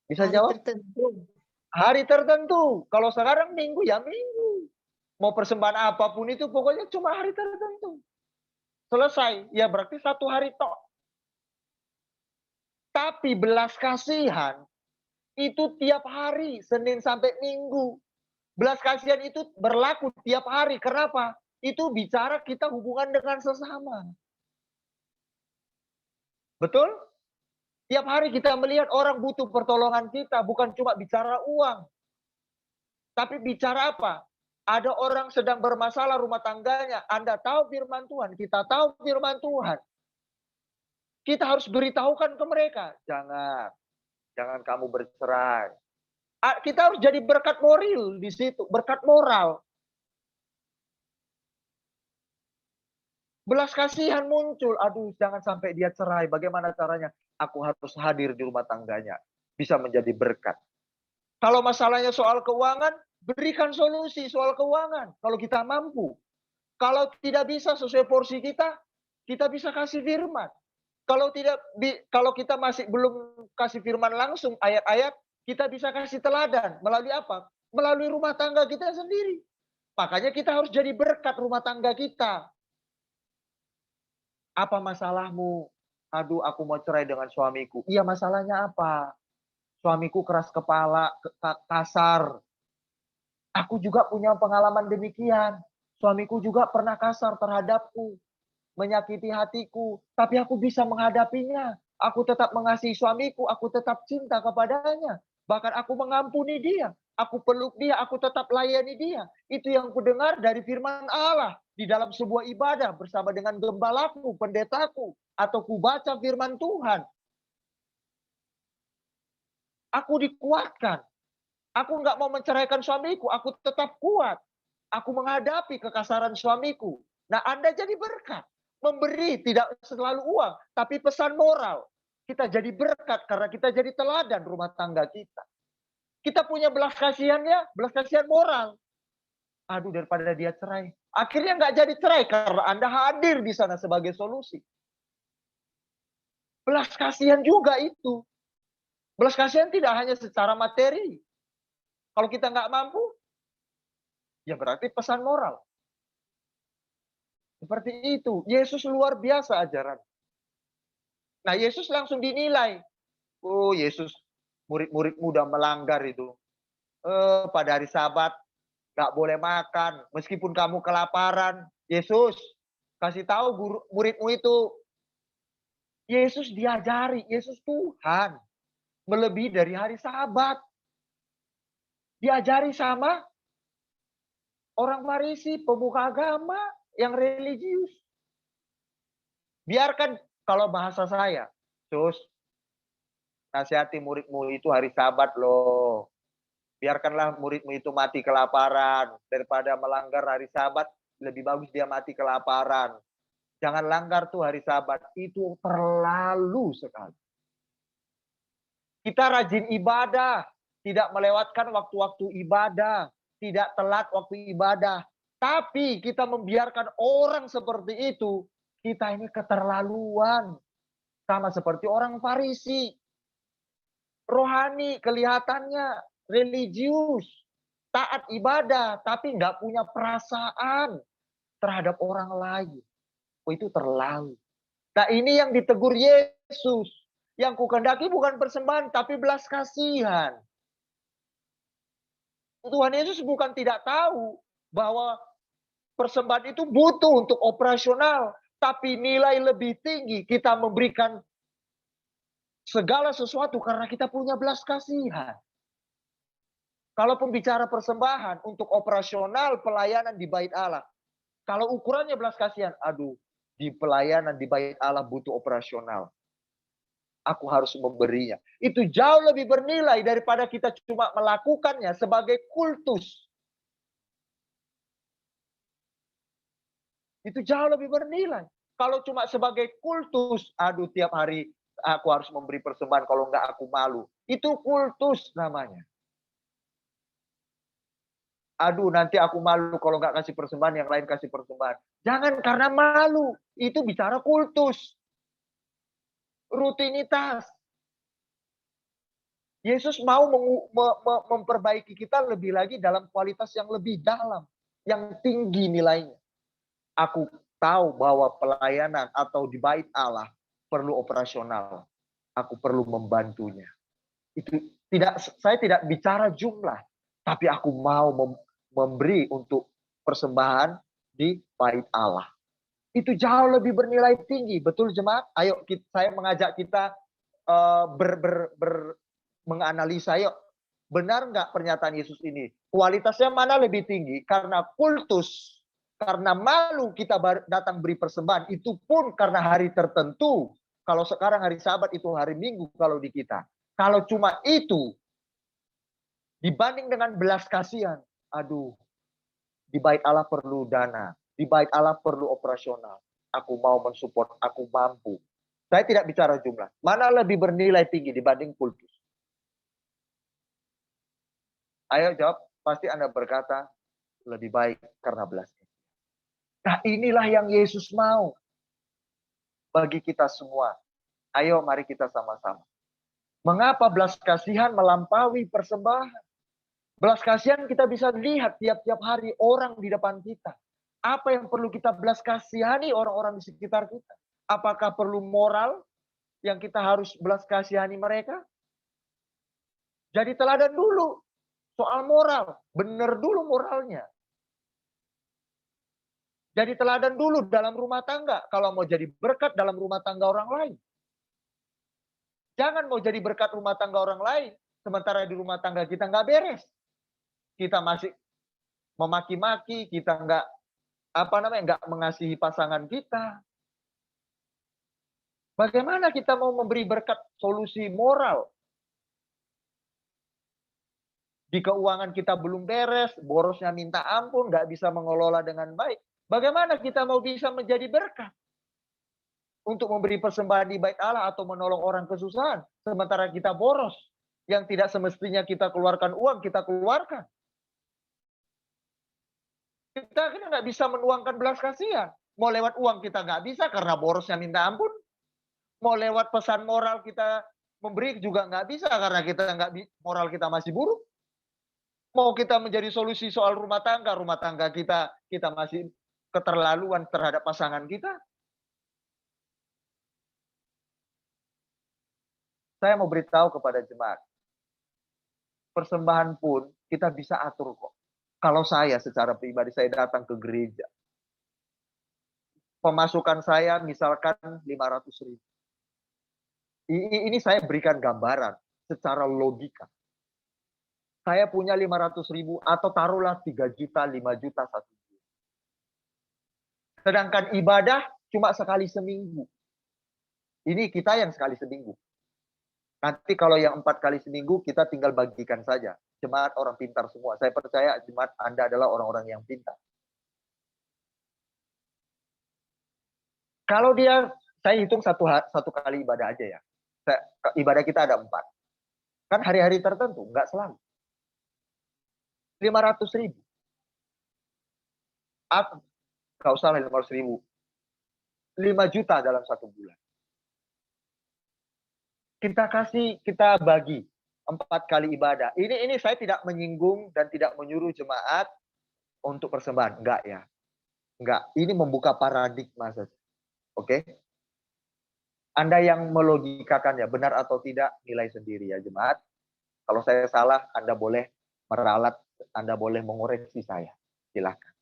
Speaker 2: Bisa
Speaker 1: Hari
Speaker 2: jawab?
Speaker 1: tertentu.
Speaker 2: Hari tertentu. Kalau sekarang minggu ya minggu. Mau persembahan apapun itu pokoknya cuma hari tertentu. Selesai. Ya berarti satu hari tok. Tapi belas kasihan itu tiap hari, Senin sampai Minggu. Belas kasihan itu berlaku tiap hari. Kenapa? Itu bicara kita hubungan dengan sesama. Betul? Tiap hari kita melihat orang butuh pertolongan kita, bukan cuma bicara uang. Tapi bicara apa? Ada orang sedang bermasalah rumah tangganya. Anda tahu firman Tuhan, kita tahu firman Tuhan. Kita harus beritahukan ke mereka, jangan kamu bercerai. Kita harus jadi berkat moral di situ, berkat moral. Belas kasihan muncul, aduh jangan sampai dia cerai, bagaimana caranya? Aku harus hadir di rumah tangganya, bisa menjadi berkat. Kalau masalahnya soal keuangan, berikan solusi soal keuangan, kalau kita mampu. Kalau tidak bisa sesuai porsi kita bisa kasih firman. Kalau kita masih belum kasih firman langsung ayat-ayat, kita bisa kasih teladan melalui apa? Melalui rumah tangga kita sendiri. Makanya kita harus jadi berkat rumah tangga kita. Apa masalahmu? Aduh, aku mau cerai dengan suamiku. Iya, masalahnya apa? Suamiku keras kepala, kasar. Aku juga punya pengalaman demikian. Suamiku juga pernah kasar terhadapku, menyakiti hatiku, tapi aku bisa menghadapinya. Aku tetap mengasihi suamiku, aku tetap cinta kepadanya. Bahkan aku mengampuni dia, aku peluk dia, aku tetap layani dia. Itu yang kudengar dari firman Allah di dalam sebuah ibadah bersama dengan gembalaku, pendetaku, atau kubaca firman Tuhan. Aku dikuatkan. Aku nggak mau menceraikan suamiku, aku tetap kuat. Aku menghadapi kekasaran suamiku. Nah, Anda jadi berkat. Memberi tidak selalu uang, tapi pesan moral. Kita jadi berkat karena kita jadi teladan rumah tangga kita. Kita punya belas kasihannya, belas kasihan moral. Aduh, daripada dia cerai. Akhirnya nggak jadi cerai karena Anda hadir di sana sebagai solusi. Belas kasihan juga itu. Belas kasihan tidak hanya secara materi. Kalau kita nggak mampu, ya berarti pesan moral. Seperti itu. Yesus luar biasa ajaran. Nah, Yesus langsung dinilai. Oh, Yesus, murid-murid muda melanggar itu. Pada hari Sabat, nggak boleh makan. Meskipun kamu kelaparan. Yesus, kasih tahu muridmu itu. Yesus diajari, Yesus Tuhan. Melebihi dari hari Sabat. Diajari sama orang Farisi, pemuka agama yang religius. Biarkan, kalau bahasa saya, Sus, nasihati muridmu itu hari Sabat loh. Biarkanlah muridmu itu mati kelaparan. Daripada melanggar hari Sabat, lebih bagus dia mati kelaparan. Jangan langgar tuh hari Sabat. Itu terlalu sekali. Kita rajin ibadah. Tidak melewatkan waktu-waktu ibadah. Tidak telat waktu ibadah. Tapi kita membiarkan orang seperti itu. Kita ini keterlaluan. Sama seperti orang Farisi. Rohani kelihatannya religius. Taat ibadah. Tapi nggak punya perasaan terhadap orang lain. Oh, itu terlalu. Nah, ini yang ditegur Yesus. Yang kukendaki bukan persembahan, tapi belas kasihan. Tuhan Yesus bukan tidak tahu bahwa persembahan itu butuh untuk operasional. Tapi nilai lebih tinggi kita memberikan segala sesuatu karena kita punya belas kasihan. Kalaupun bicara persembahan untuk operasional pelayanan di bait Allah. Kalau ukurannya belas kasihan, aduh, di pelayanan di bait Allah butuh operasional. Aku harus memberinya. Itu jauh lebih bernilai daripada kita cuma melakukannya sebagai kultus. Itu jauh lebih bernilai. Kalau cuma sebagai kultus, aduh tiap hari aku harus memberi persembahan, kalau enggak aku malu. Itu kultus namanya. Aduh nanti aku malu kalau enggak kasih persembahan, yang lain kasih persembahan. Jangan karena malu. Itu bicara kultus. Rutinitas. Yesus mau memperbaiki kita lebih lagi dalam kualitas yang lebih dalam, yang tinggi nilainya. Aku tahu bahwa pelayanan atau di bait Allah perlu operasional. Aku perlu membantunya. Itu saya tidak bicara jumlah, tapi aku mau memberi untuk persembahan di bait Allah. Itu jauh lebih bernilai tinggi, betul jemaat? Ayo saya mengajak kita menganalisa, yuk. Benar nggak pernyataan Yesus ini? Kualitasnya mana lebih tinggi? Karena kultus, karena malu kita datang beri persembahan, itu pun karena hari tertentu. Kalau sekarang hari Sabat itu hari Minggu kalau di kita. Kalau cuma itu, dibanding dengan belas kasihan, aduh, di bait Allah perlu dana, di bait Allah perlu operasional. Aku mau mensupport, aku mampu. Saya tidak bicara jumlah. Mana lebih bernilai tinggi dibanding kultus? Ayo jawab, pasti Anda berkata, lebih baik karena belas kasihan. Nah inilah yang Yesus mau bagi kita semua. Ayo mari kita sama-sama. Mengapa belas kasihan melampaui persembahan? Belas kasihan kita bisa lihat tiap-tiap hari orang di depan kita. Apa yang perlu kita belas kasihani orang-orang di sekitar kita? Apakah perlu moral yang kita harus belas kasihani mereka? Jadi teladan dulu soal moral. Benar dulu moralnya. Jadi teladan dulu dalam rumah tangga. Kalau mau jadi berkat dalam rumah tangga orang lain. Jangan mau jadi berkat rumah tangga orang lain. Sementara di rumah tangga kita nggak beres. Kita masih memaki-maki, kita nggak mengasihi pasangan kita. Bagaimana kita mau memberi berkat solusi moral? Di keuangan kita belum beres, borosnya minta ampun, nggak bisa mengelola dengan baik. Bagaimana kita mau bisa menjadi berkat? Untuk memberi persembahan di bait Allah atau menolong orang kesusahan. Sementara kita boros. Yang tidak semestinya kita keluarkan uang, kita keluarkan. Kita kan nggak bisa menuangkan belas kasihan. Mau lewat uang kita nggak bisa karena borosnya minta ampun. Mau lewat pesan moral kita memberi juga nggak bisa karena kita moral kita masih buruk. Mau kita menjadi solusi soal rumah tangga kita masih keterlaluan terhadap pasangan kita. Saya mau beritahu kepada jemaat, persembahan pun kita bisa atur kok. Kalau saya secara pribadi, saya datang ke gereja. Pemasukan saya misalkan 500.000. Ini saya berikan gambaran secara logika. Saya punya 500.000 atau taruhlah 3 juta, 5 juta, 1 juta. Sedangkan ibadah cuma sekali seminggu. Ini kita yang sekali seminggu. Nanti kalau yang 4 kali seminggu kita tinggal bagikan saja. Jemaat orang pintar semua. Saya percaya jemaat Anda adalah orang-orang yang pintar. Kalau saya hitung satu kali ibadah aja ya. Ibadah kita ada 4. Kan hari-hari tertentu, nggak selalu. 500.000. Nggak usah 500.000. 5 juta dalam 1 bulan. Kita bagi 4 kali ibadah. Ini saya tidak menyinggung dan tidak menyuruh jemaat untuk persembahan. Enggak ya. Enggak. Ini membuka paradigma saja. Oke? Anda yang melogikakannya, benar atau tidak, nilai sendiri ya jemaat. Kalau saya salah, Anda boleh meralat, Anda boleh mengoreksi saya. Silakan.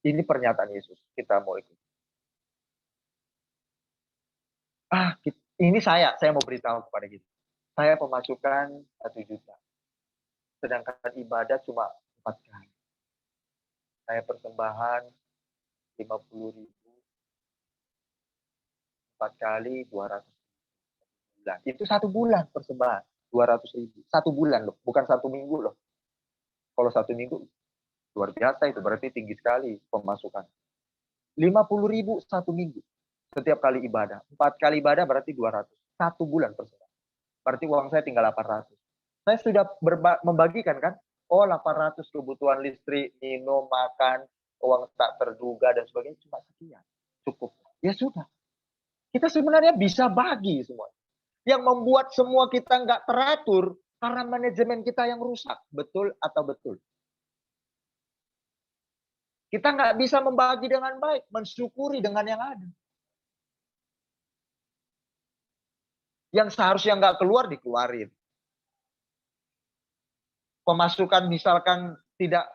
Speaker 2: Ini pernyataan Yesus. Kita mau ikut. Ini saya mau beritahu kepada kita. Saya pemasukan 1 juta. Sedangkan ibadah cuma 4 kali. Saya persembahan 50.000. 4 kali 200 bulan. Itu 1 bulan persembahan. 200.000. 1 bulan loh. Bukan 1 minggu loh. Kalau 1 minggu luar biasa itu. Berarti tinggi sekali pemasukan. 50.000 1 minggu. Setiap kali ibadah. 4 kali ibadah berarti 200. 1 bulan persembahan. Berarti uang saya tinggal 800. Saya sudah membagikan kan. Oh 800 kebutuhan listrik, minum, makan, uang tak terduga dan sebagainya. Cuma sekian. Cukup. Ya sudah. Kita sebenarnya bisa bagi semua. Yang membuat semua kita nggak teratur karena manajemen kita yang rusak. Betul atau betul? Kita nggak bisa membagi dengan baik, mensyukuri dengan yang ada. Yang seharusnya nggak keluar, dikeluarin. Pemasukan misalkan tidak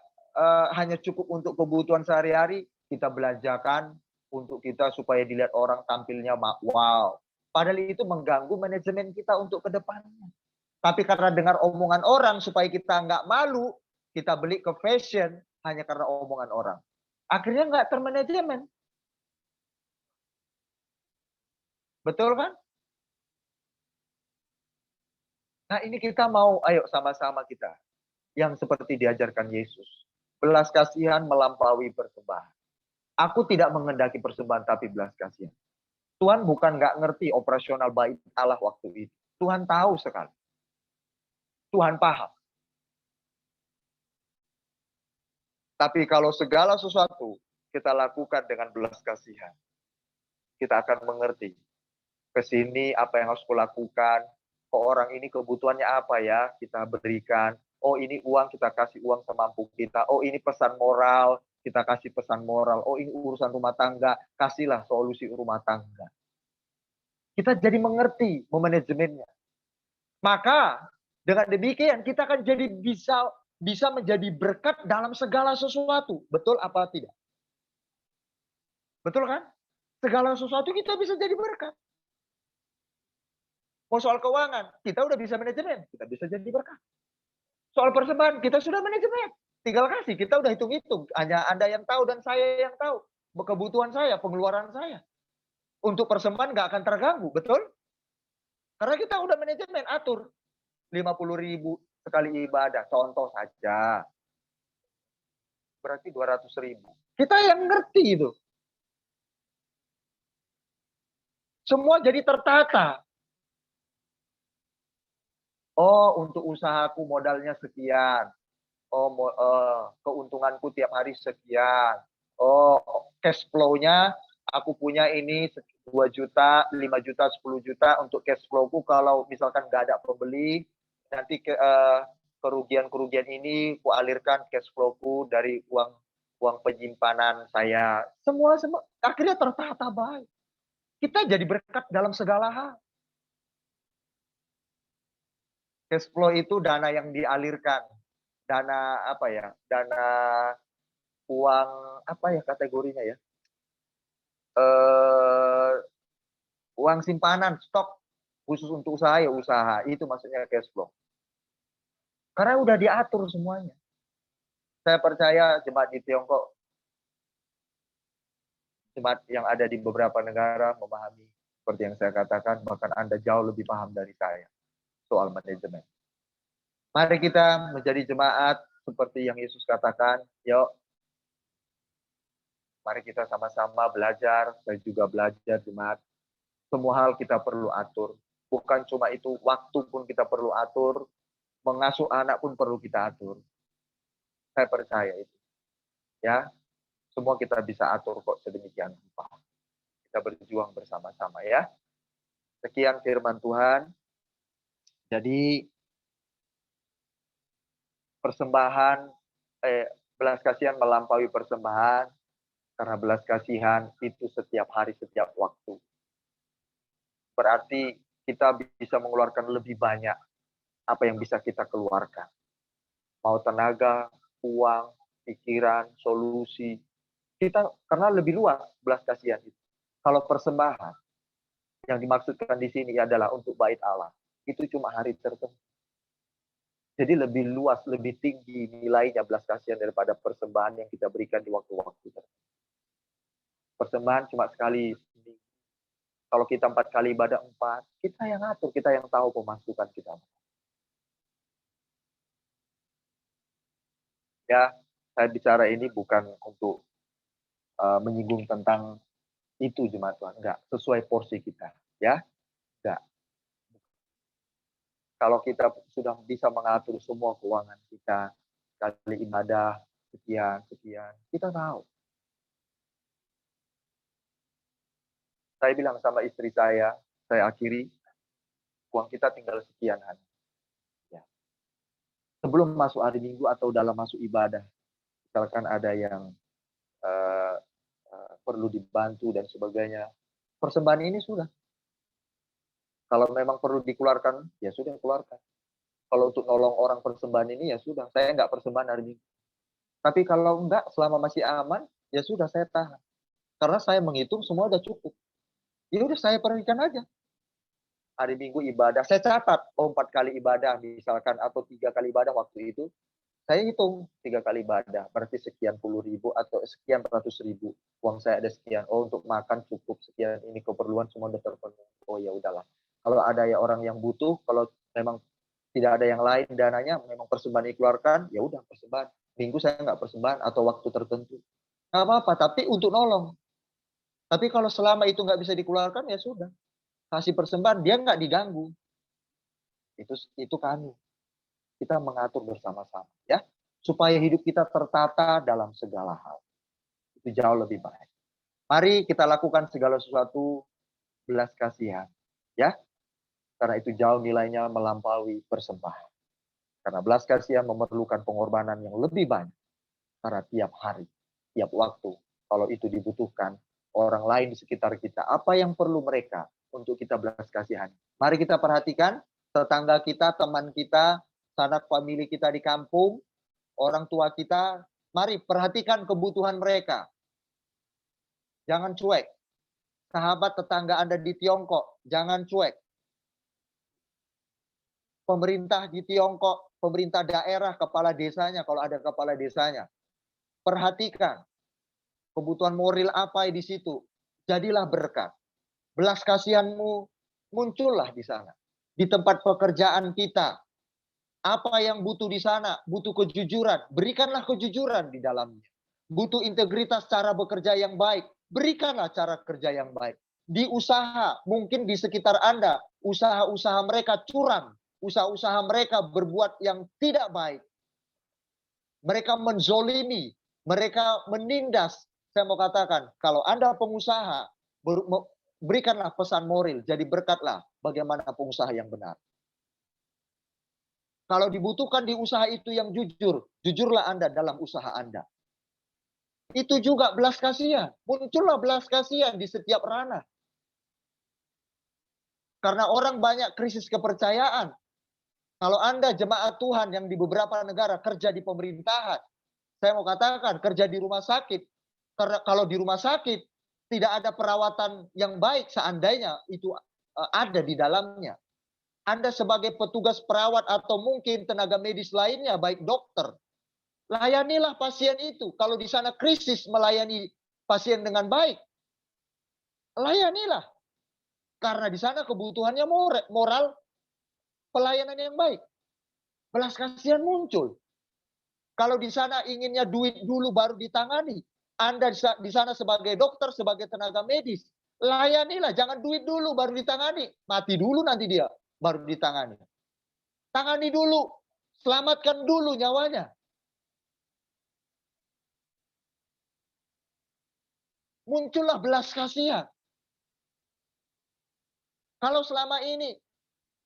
Speaker 2: hanya cukup untuk kebutuhan sehari-hari, kita belanjakan untuk kita supaya dilihat orang tampilnya wow. Padahal itu mengganggu manajemen kita untuk ke depannya. Tapi karena dengar omongan orang supaya kita nggak malu, kita beli ke fashion hanya karena omongan orang. Akhirnya nggak termanajemen. Betul kan? Nah ini kita mau, ayo sama-sama kita. Yang seperti diajarkan Yesus. Belas kasihan melampaui persembahan. Aku tidak mengendaki persembahan tapi belas kasihan. Tuhan bukan nggak ngerti operasional bait Allah waktu itu. Tuhan tahu sekali. Tuhan paham. Tapi kalau segala sesuatu kita lakukan dengan belas kasihan, kita akan mengerti. Kesini apa yang harus kulakukan. Oh, orang ini kebutuhannya apa ya, kita berikan. Oh ini uang, kita kasih uang semampu kita. Oh ini pesan moral, kita kasih pesan moral. Oh ini urusan rumah tangga, kasihlah solusi rumah tangga. Kita jadi mengerti memanajemennya. Maka dengan demikian kita akan jadi bisa menjadi berkat dalam segala sesuatu. Betul apa tidak? Betul kan? Segala sesuatu kita bisa jadi berkat. Mau soal keuangan, kita udah bisa manajemen, kita bisa jadi berkat. Soal persembahan, kita sudah manajemen. Tinggal kasih, kita udah hitung-hitung. Hanya Anda yang tahu dan saya yang tahu. Kebutuhan saya, pengeluaran saya. Untuk persembahan nggak akan terganggu, betul? Karena kita udah manajemen, atur. 50.000 sekali ibadah, contoh saja. Berarti 200.000. Kita yang ngerti itu. Semua jadi tertata. Oh, untuk usahaku modalnya sekian. Oh, keuntunganku tiap hari sekian. Oh, cash flow-nya aku punya ini 2 juta, 5 juta, 10 juta untuk cash flow-ku kalau misalkan nggak ada pembeli, nanti kerugian-kerugian ini ku alirkan cash flow-ku dari uang penyimpanan saya. Semua akhirnya tertata baik. Kita jadi berkat dalam segala hal. Cash flow itu dana yang dialirkan. Dana apa ya? Dana uang apa ya kategorinya ya? Uang simpanan, stok khusus untuk usaha ya usaha. Itu maksudnya cash flow. Karena udah diatur semuanya. Saya percaya jemaat di Tiongkok, jemaat yang ada di beberapa negara memahami seperti yang saya katakan, bahkan Anda jauh lebih paham dari saya soal manajemen. Mari kita menjadi jemaat seperti yang Yesus katakan, yuk. Mari kita sama-sama belajar, saya juga belajar jemaat. Semua hal kita perlu atur. Bukan cuma itu, waktu pun kita perlu atur, mengasuh anak pun perlu kita atur. Saya percaya itu. Ya, semua kita bisa atur kok sedemikian rupa. Kita berjuang bersama-sama ya. Sekian firman Tuhan. Jadi persembahan, belas kasihan melampaui persembahan, karena belas kasihan itu setiap hari, setiap waktu. Berarti kita bisa mengeluarkan lebih banyak apa yang bisa kita keluarkan. Mau tenaga, uang, pikiran, solusi. Kita karena lebih luas belas kasihan itu. Kalau persembahan yang dimaksudkan di sini adalah untuk bait Allah. Itu cuma hari tertentu. Jadi lebih luas, lebih tinggi nilainya belas kasihan daripada persembahan yang kita berikan di waktu-waktu tertentu. Persembahan cuma sekali. Kalau kita 4 kali ibadah 4, kita yang atur, kita yang tahu pemasukan kita. Ya, saya bicara ini bukan untuk menyinggung tentang itu jemaat Tuhan, enggak, sesuai porsi kita, ya, enggak. Kalau kita sudah bisa mengatur semua keuangan kita, kali ibadah sekian, sekian, kita tahu. Saya bilang sama istri saya akhiri, uang kita tinggal sekian hari. Ya. Sebelum masuk hari Minggu atau dalam masuk ibadah, misalkan ada yang perlu dibantu dan sebagainya, persembahan ini sudah. Kalau memang perlu dikeluarkan, ya sudah keluarkan. Kalau untuk nolong orang persembahan ini, ya sudah. Saya enggak persembahan hari Minggu. Tapi kalau enggak, selama masih aman, ya sudah saya tahan. Karena saya menghitung semua udah cukup. Ya udah saya berikan aja. Hari Minggu ibadah, saya catat, 4 kali ibadah misalkan, atau 3 kali ibadah waktu itu, saya hitung 3 kali ibadah, berarti sekian puluh ribu atau sekian ratus ribu. Uang saya ada sekian. Oh, untuk makan cukup sekian, ini keperluan semua udah terpenuhi. Oh ya udahlah. Kalau ada ya orang yang butuh, kalau memang tidak ada yang lain dananya, memang persembahan dikeluarkan, ya udah persembahan. Minggu saya nggak persembahan atau waktu tertentu. Nggak apa-apa, tapi untuk nolong. Tapi kalau selama itu nggak bisa dikeluarkan, ya sudah. Kasih persembahan, dia nggak diganggu. Itu kami. Kita mengatur bersama-sama, ya, supaya hidup kita tertata dalam segala hal. Itu jauh lebih baik. Mari kita lakukan segala sesuatu belas kasihan, ya, karena itu jauh nilainya melampaui persembahan. Karena belas kasihan memerlukan pengorbanan yang lebih banyak. Karena tiap hari, tiap waktu, kalau itu dibutuhkan orang lain di sekitar kita, apa yang perlu mereka untuk kita belas kasihan. Mari kita perhatikan tetangga kita, teman kita, sanak famili kita di kampung, orang tua kita, mari perhatikan kebutuhan mereka. Jangan cuek. Sahabat tetangga Anda di Tiongkok, jangan cuek. Pemerintah di Tiongkok, pemerintah daerah, kepala desanya, kalau ada kepala desanya. Perhatikan kebutuhan moral apa di situ. Jadilah berkat. Belas kasihanmu muncullah di sana. Di tempat pekerjaan kita, apa yang butuh di sana? Butuh kejujuran. Berikanlah kejujuran di dalamnya. Butuh integritas cara bekerja yang baik. Berikanlah cara kerja yang baik. Di usaha, mungkin di sekitar Anda, usaha-usaha mereka curang. Usaha-usaha mereka berbuat yang tidak baik. Mereka menzolimi. Mereka menindas. Saya mau katakan, kalau Anda pengusaha, berikanlah pesan moral. Jadi berkatlah bagaimana pengusaha yang benar. Kalau dibutuhkan di usaha itu yang jujur, jujurlah Anda dalam usaha Anda. Itu juga belas kasihan. Muncullah belas kasihan di setiap ranah. Karena orang banyak krisis kepercayaan. Kalau Anda jemaat Tuhan yang di beberapa negara kerja di pemerintahan, saya mau katakan kerja di rumah sakit. Karena kalau di rumah sakit tidak ada perawatan yang baik seandainya itu ada di dalamnya. Anda sebagai petugas perawat atau mungkin tenaga medis lainnya, baik dokter, layanilah pasien itu. Kalau di sana krisis melayani pasien dengan baik, layanilah. Karena di sana kebutuhannya moral, pelayanan yang baik. Belas kasihan muncul. Kalau di sana inginnya duit dulu baru ditangani, Anda di sana sebagai dokter, sebagai tenaga medis, layanilah. Jangan duit dulu baru ditangani. Mati dulu nanti dia, baru ditangani. Tangani dulu, selamatkan dulu nyawanya. Muncullah belas kasihan. Kalau selama ini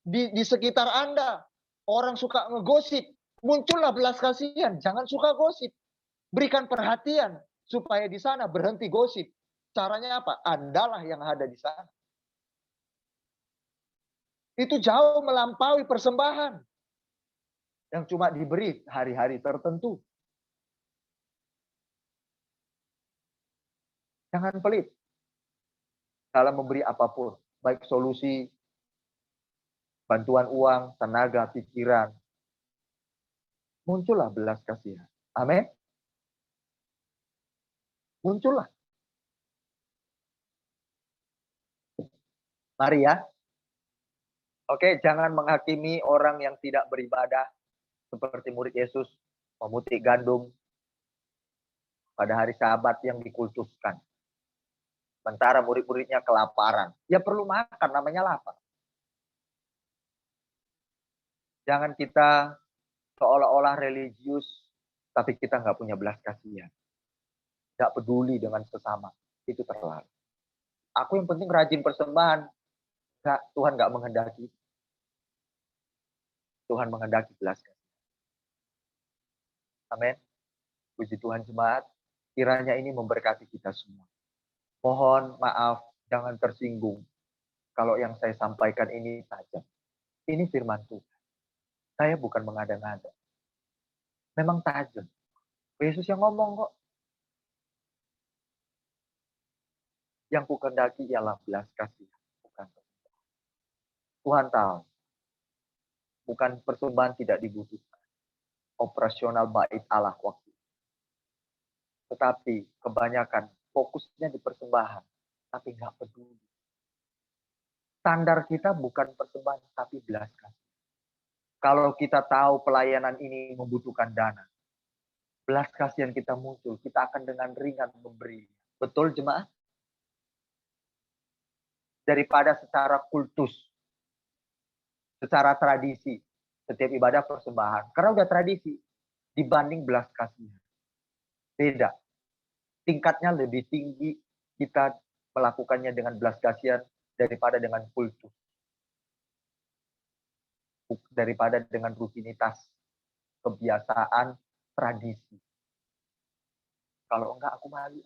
Speaker 2: di sekitar Anda orang suka ngegosip, muncullah belas kasihan. Jangan suka gosip. Berikan perhatian supaya di sana berhenti gosip. Caranya apa? Andalah yang ada di sana. Itu jauh melampaui persembahan yang cuma diberi hari-hari tertentu. Jangan pelit dalam memberi apapun, baik solusi, bantuan uang, tenaga, pikiran. Muncullah belas kasihan. Amin. Muncullah. Mari ya. Oke, jangan menghakimi orang yang tidak beribadah seperti murid Yesus memetik gandum pada hari Sabat yang dikultuskan. Sementara murid-muridnya kelaparan. Ya perlu makan, namanya lapar. Jangan kita seolah-olah religius, tapi kita nggak punya belas kasihan. Nggak peduli dengan sesama. Itu terlalu. Aku yang penting rajin persembahan. Nggak, Tuhan nggak menghendaki. Tuhan menghendaki belas kasihan. Amin. Puji Tuhan jemaat. Kiranya ini memberkati kita semua. Mohon maaf, jangan tersinggung. Kalau yang saya sampaikan ini tajam. Ini firman Tuhan. Saya bukan mengada-ngada. Memang tajam. Yesus yang ngomong kok. Yang kukendaki ialah belas kasihan, bukan persembahan. Tuhan tahu. Bukan persembahan tidak dibutuhkan. Operasional bait Allah waktu. Tetapi kebanyakan fokusnya di persembahan. Tapi nggak peduli. Standar kita bukan persembahan, tapi belas kasihan. Kalau kita tahu pelayanan ini membutuhkan dana, belas kasihan kita muncul, kita akan dengan ringan memberi. Betul jemaat? Daripada secara kultus, secara tradisi, setiap ibadah persembahan. Karena udah tradisi, dibanding belas kasihan. Beda. Tingkatnya lebih tinggi kita melakukannya dengan belas kasihan daripada dengan kultus. Daripada dengan rutinitas, kebiasaan, tradisi. Kalau enggak aku malu.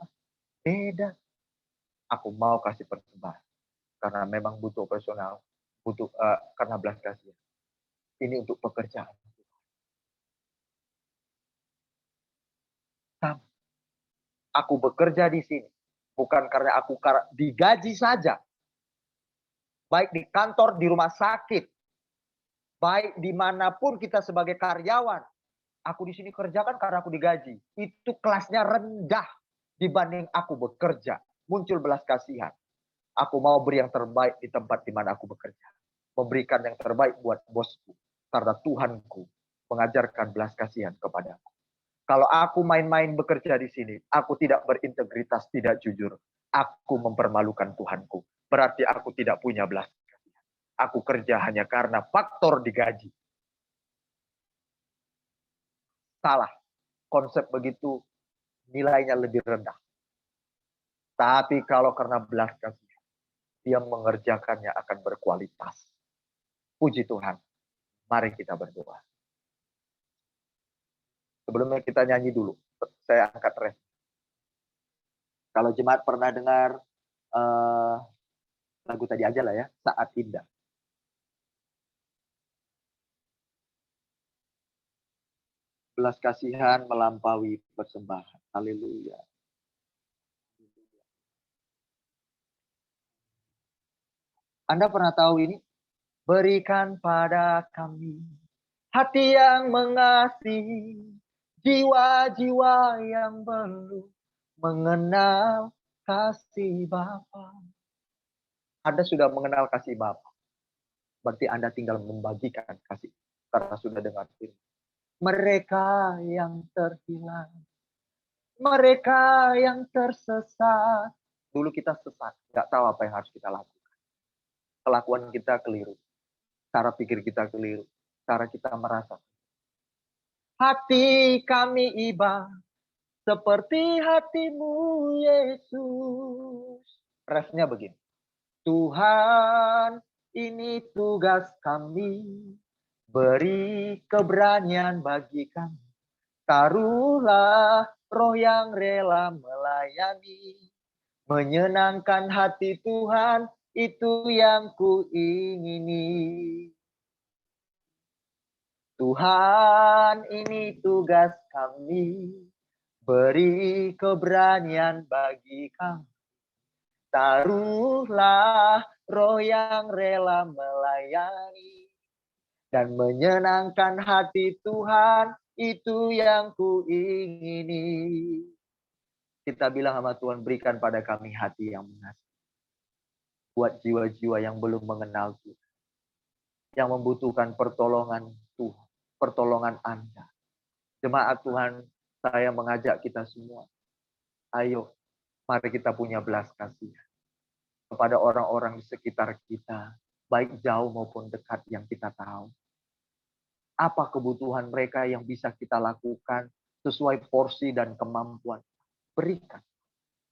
Speaker 2: Beda. Aku mau kasih persembahan. Karena memang butuh operasional. Butuh karena belas kasihan. Ini untuk pekerjaan. Sama. Aku bekerja di sini. Bukan karena aku digaji saja. Baik di kantor, di rumah sakit. Baik dimanapun kita sebagai karyawan. Aku di sini kerjakan karena aku digaji. Itu kelasnya rendah dibanding aku bekerja. Muncul belas kasihan. Aku mau beri yang terbaik di tempat di mana aku bekerja. Memberikan yang terbaik buat bosku. Karena Tuhanku mengajarkan belas kasihan kepadaku. Kalau aku main-main bekerja di sini, aku tidak berintegritas, tidak jujur. Aku mempermalukan Tuhanku. Berarti aku tidak punya belas kasihan. Aku kerja hanya karena faktor digaji. Salah. Konsep begitu nilainya lebih rendah. Tapi kalau karena belas kasihan, dia mengerjakannya akan berkualitas. Puji Tuhan. Mari kita berdoa. Sebelumnya kita nyanyi dulu. Saya angkat ref. Kalau jemaat pernah dengar lagu tadi aja lah ya, Saat Indah. Belas kasihan melampaui persembahan. Haleluya. Anda pernah tahu ini? Berikan pada kami hati yang mengasihi, jiwa-jiwa yang belum mengenal kasih Bapa. Anda sudah mengenal kasih Bapa. Berarti Anda tinggal membagikan kasih. Karena sudah dengar firman. Mereka yang terhilang. Mereka yang tersesat. Dulu kita sesat. Nggak tahu apa yang harus kita lakukan. Kelakuan kita keliru. Cara pikir kita keliru. Cara kita merasa. Hati kami iba. Seperti hatimu Yesus. Refnya begini. Tuhan, ini tugas kami. Beri keberanian bagi kami. Taruhlah roh yang rela melayani. Menyenangkan hati Tuhan, itu yang kuingini. Tuhan, ini tugas kami. Beri keberanian bagi kami. Taruhlah roh yang rela melayani. Dan menyenangkan hati Tuhan, itu yang kuingini. Kita bilang sama Tuhan, berikan pada kami hati yang mengasihi. Buat jiwa-jiwa yang belum mengenal Tuhan. Yang membutuhkan pertolongan Tuhan. Pertolongan Anda. Jemaat Tuhan, saya mengajak kita semua. Ayo, mari kita punya belas kasihan. Kepada orang-orang di sekitar kita. Baik jauh maupun dekat yang kita tahu. Apa kebutuhan mereka yang bisa kita lakukan sesuai porsi dan kemampuan. Berikan.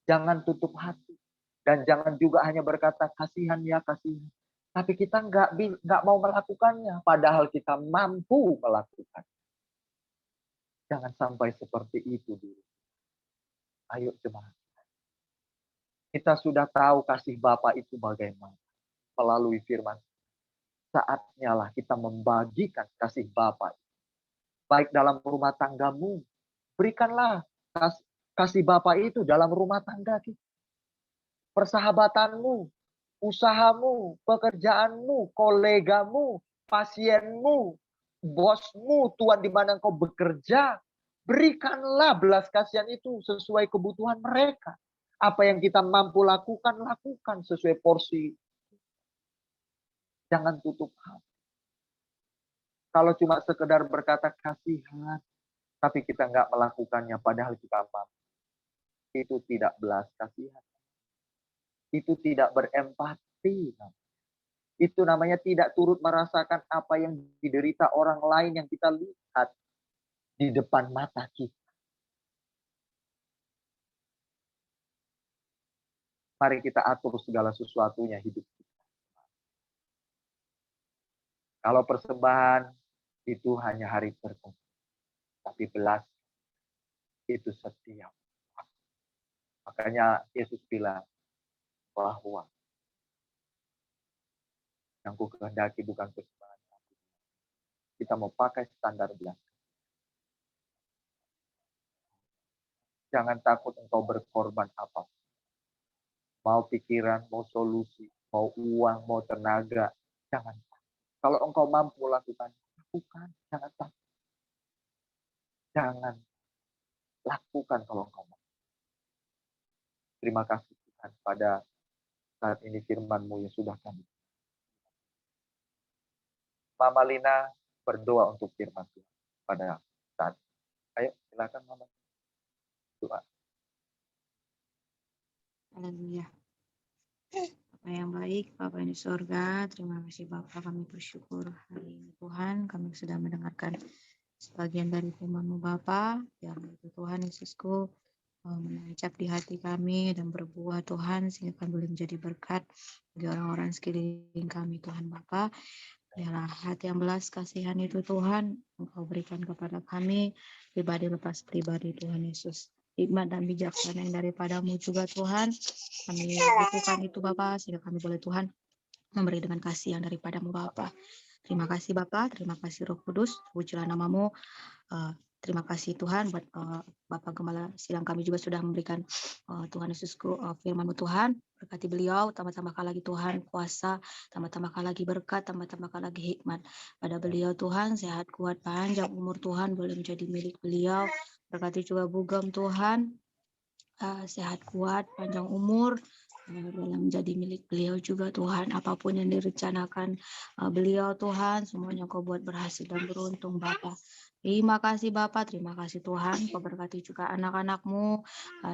Speaker 2: Jangan tutup hati. Dan jangan juga hanya berkata kasihan ya kasihan. Tapi kita nggak mau melakukannya. Padahal kita mampu melakukan. Jangan sampai seperti itu dulu. Ayo jemaat. Kita sudah tahu kasih Bapa itu bagaimana. Melalui firman. Saatnya lah kita membagikan kasih Bapa. Baik dalam rumah tanggamu. Berikanlah kasih Bapa itu dalam rumah tangga kita. Persahabatanmu, usahamu, pekerjaanmu, kolegamu, pasienmu, bosmu, Tuhan di mana engkau bekerja. Berikanlah belas kasihan itu sesuai kebutuhan mereka. Apa yang kita mampu lakukan, lakukan sesuai porsi. Jangan tutup hati. Kalau cuma sekedar berkata kasihan, tapi kita nggak melakukannya padahal kita mampu, itu tidak belas kasihan. Itu tidak berempati. Itu namanya tidak turut merasakan apa yang diderita orang lain yang kita lihat di depan mata kita. Mari kita atur segala sesuatunya hidup kita. Kalau persembahan itu hanya hari tertentu, tapi belas itu setiap. Makanya Yesus bilang bahwa yang ku kehendaki bukan persembahan. Kita mau pakai standar belas. Jangan takut engkau berkorban apa. Mau pikiran, mau solusi, mau uang, mau tenaga. Jangan. Kalau engkau mampu lakukan, lakukan. Jangan takut. Jangan lakukan kalau engkau mampu. Terima kasih Tuhan pada saat ini firman-Mu yang sudah kami. Mama Lina berdoa untuk firman Tuhan pada saat. Ayo silakan Mama. Doa.
Speaker 4: Haleluya. Bapa yang baik, Bapa yang di surga, terima kasih Bapa, kami bersyukur hari ini Tuhan, kami sudah mendengarkan sebagian dari firman-Mu Bapa, yang itu Tuhan Yesusku menancap di hati kami dan berbuah Tuhan, sehingga kami boleh menjadi berkat bagi orang-orang sekeliling kami Tuhan Bapa. Biarlah hati yang belas kasihan itu Tuhan, Engkau berikan kepada kami, pribadi lepas pribadi Tuhan Yesus. Hikmat dan bijaksana yang daripadamu juga Tuhan, kami butuhkan itu Bapa, sehingga kami boleh Tuhan memberi dengan kasih yang daripadamu Bapa. Terima kasih Bapa, terima kasih Roh Kudus, pujilah namamu. Terima kasih Tuhan buat Bapak Gembala sidang kami juga sudah memberikan Tuhan Yesusku firman-Mu Tuhan. Berkati beliau, tambah-tambahkan lagi Tuhan kuasa, tambah-tambahkan lagi berkat, tambah-tambahkan lagi hikmat pada beliau Tuhan. Sehat, kuat, panjang umur Tuhan boleh menjadi milik beliau. Berkati juga Bugam Tuhan, sehat, kuat, panjang umur boleh menjadi milik beliau juga Tuhan. Apapun yang direncanakan beliau Tuhan, semuanya Kau buat berhasil dan beruntung Bapa. Terima kasih Bapak, terima kasih Tuhan. Kau berkati juga anak-anak-Mu,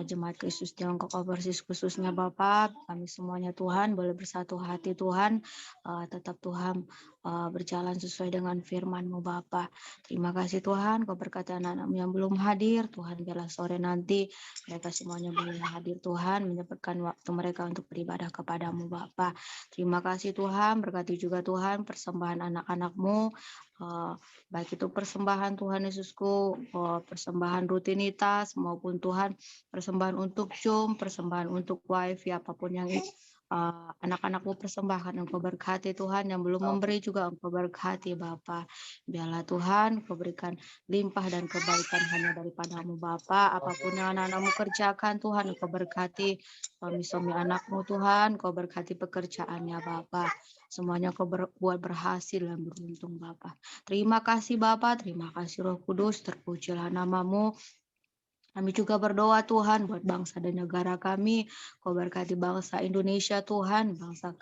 Speaker 4: jemaat Kristus Tiongkok Overseas khususnya Bapak. Kami semuanya Tuhan boleh bersatu hati Tuhan. Tetap Tuhan berjalan sesuai dengan firman-Mu Bapak. Terima kasih Tuhan, Kau berkati anak-anak yang belum hadir. Tuhan biarlah sore nanti mereka semuanya boleh hadir Tuhan, menyempatkan waktu mereka untuk beribadah kepada-Mu Bapa. Terima kasih Tuhan, berkati juga Tuhan persembahan anak-anak-Mu, baik itu persembahan Tuhan Yesusku, persembahan rutinitas maupun Tuhan persembahan untuk Zoom, persembahan untuk wifi, apapun yang anak-anak-Mu persembahkan, Engkau berkati Tuhan, yang belum memberi juga Engkau berkati Bapa. Biarlah Tuhan Kau berikan limpah dan kebaikan hanya daripada-Mu Bapa. Apapun yang anak-anak-Mu kerjakan Tuhan, Engkau berkati suami-suami anak-Mu Tuhan, Kau berkati pekerjaannya Bapa. Semuanya Kau buat berhasil dan beruntung Bapa. Terima kasih Bapa, terima kasih Roh Kudus, terpujilah namamu. Kami juga berdoa Tuhan buat bangsa dan negara kami. Kau berkati bangsa Indonesia Tuhan, bangsa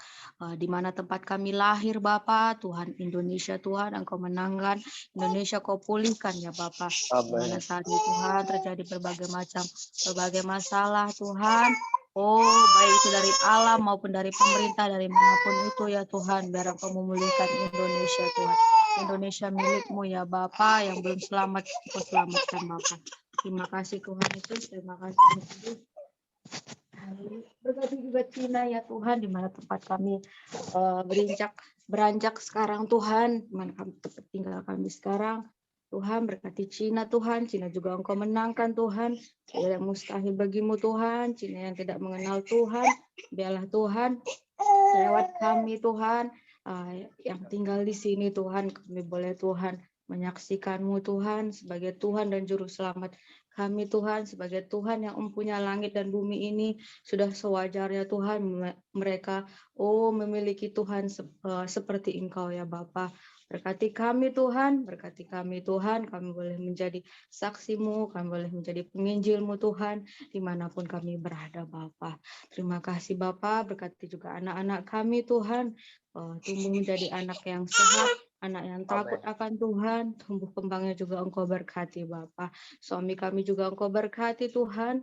Speaker 4: di mana tempat kami lahir Bapa. Tuhan Indonesia Tuhan, Engkau menangkan Indonesia, Kau pulihkan ya Bapa. Di mana saat ini Tuhan terjadi berbagai masalah Tuhan. Oh, baik itu dari alam maupun dari pemerintah, dari manapun itu ya Tuhan, biar Engkau memulihkan Indonesia Tuhan. Indonesia milik-Mu ya Bapa, yang belum selamat, Engkau selamatkan Bapa. Terima kasih Tuhan Yesus, terima kasih Yesus. Berkati juga Cina ya Tuhan, di mana tempat kami beranjak sekarang Tuhan, di mana tempat tinggal kami sekarang. Tuhan berkati Cina Tuhan, Cina juga Engkau menangkan Tuhan, tidak yang mustahil bagimu Tuhan, Cina yang tidak mengenal Tuhan, biarlah Tuhan lewat kami Tuhan, yang tinggal di sini Tuhan, kami boleh Tuhan menyaksikan-Mu Tuhan sebagai Tuhan dan Juru Selamat kami Tuhan, sebagai Tuhan yang mempunyai langit dan bumi ini. Sudah sewajarnya Tuhan mereka memiliki Tuhan seperti Engkau ya Bapa. Berkati kami Tuhan, kami boleh menjadi saksi-Mu, kami boleh menjadi penginjil-Mu Tuhan, dimanapun kami berada Bapa. Terima kasih Bapa, berkati juga anak-anak kami Tuhan, tumbuh menjadi anak yang sehat, anak yang takut
Speaker 2: Amin.
Speaker 4: akan Tuhan, tumbuh kembangnya juga Engkau berkati Bapa. Suami kami juga Engkau berkati Tuhan.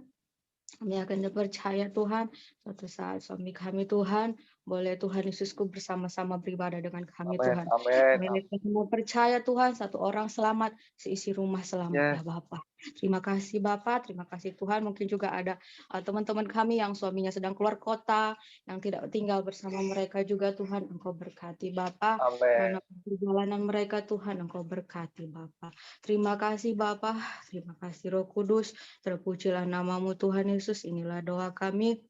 Speaker 4: Kami akan dipercaya Tuhan, suatu saat suami kami Tuhan, boleh Tuhan Yesusku bersama-sama beribadah dengan kami
Speaker 2: Amin.
Speaker 4: Tuhan.
Speaker 2: Amin.
Speaker 4: Kami semua percaya Tuhan, satu orang selamat, seisi rumah selamat
Speaker 2: Yes.
Speaker 4: ya Bapak. Terima kasih Bapak, terima kasih Tuhan. Mungkin juga ada teman-teman kami yang suaminya sedang keluar kota, yang tidak tinggal bersama mereka juga Tuhan, Engkau berkati Bapak.
Speaker 2: Amin.
Speaker 4: Mana perjalanan mereka Tuhan, Engkau berkati Bapak. Terima kasih Bapak, terima kasih Roh Kudus. Terpujilah namamu Tuhan Yesus, inilah doa kami.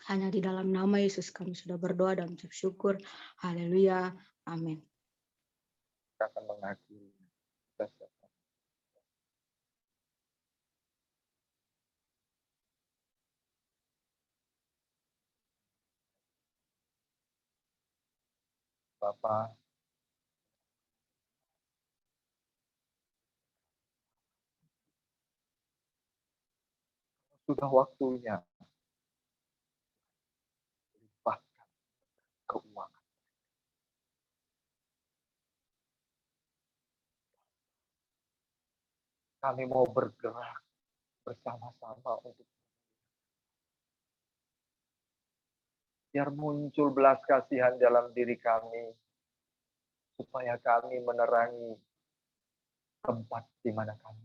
Speaker 4: Hanya di dalam nama Yesus kami sudah berdoa dan ucap syukur. Haleluya. Amin.
Speaker 2: Kita akan mengakhiri. Bapak, sudah waktunya limpahkan keuangan. Kami mau bergerak bersama-sama untuk biar muncul belas kasihan dalam diri kami, supaya kami menerangi tempat di mana kami.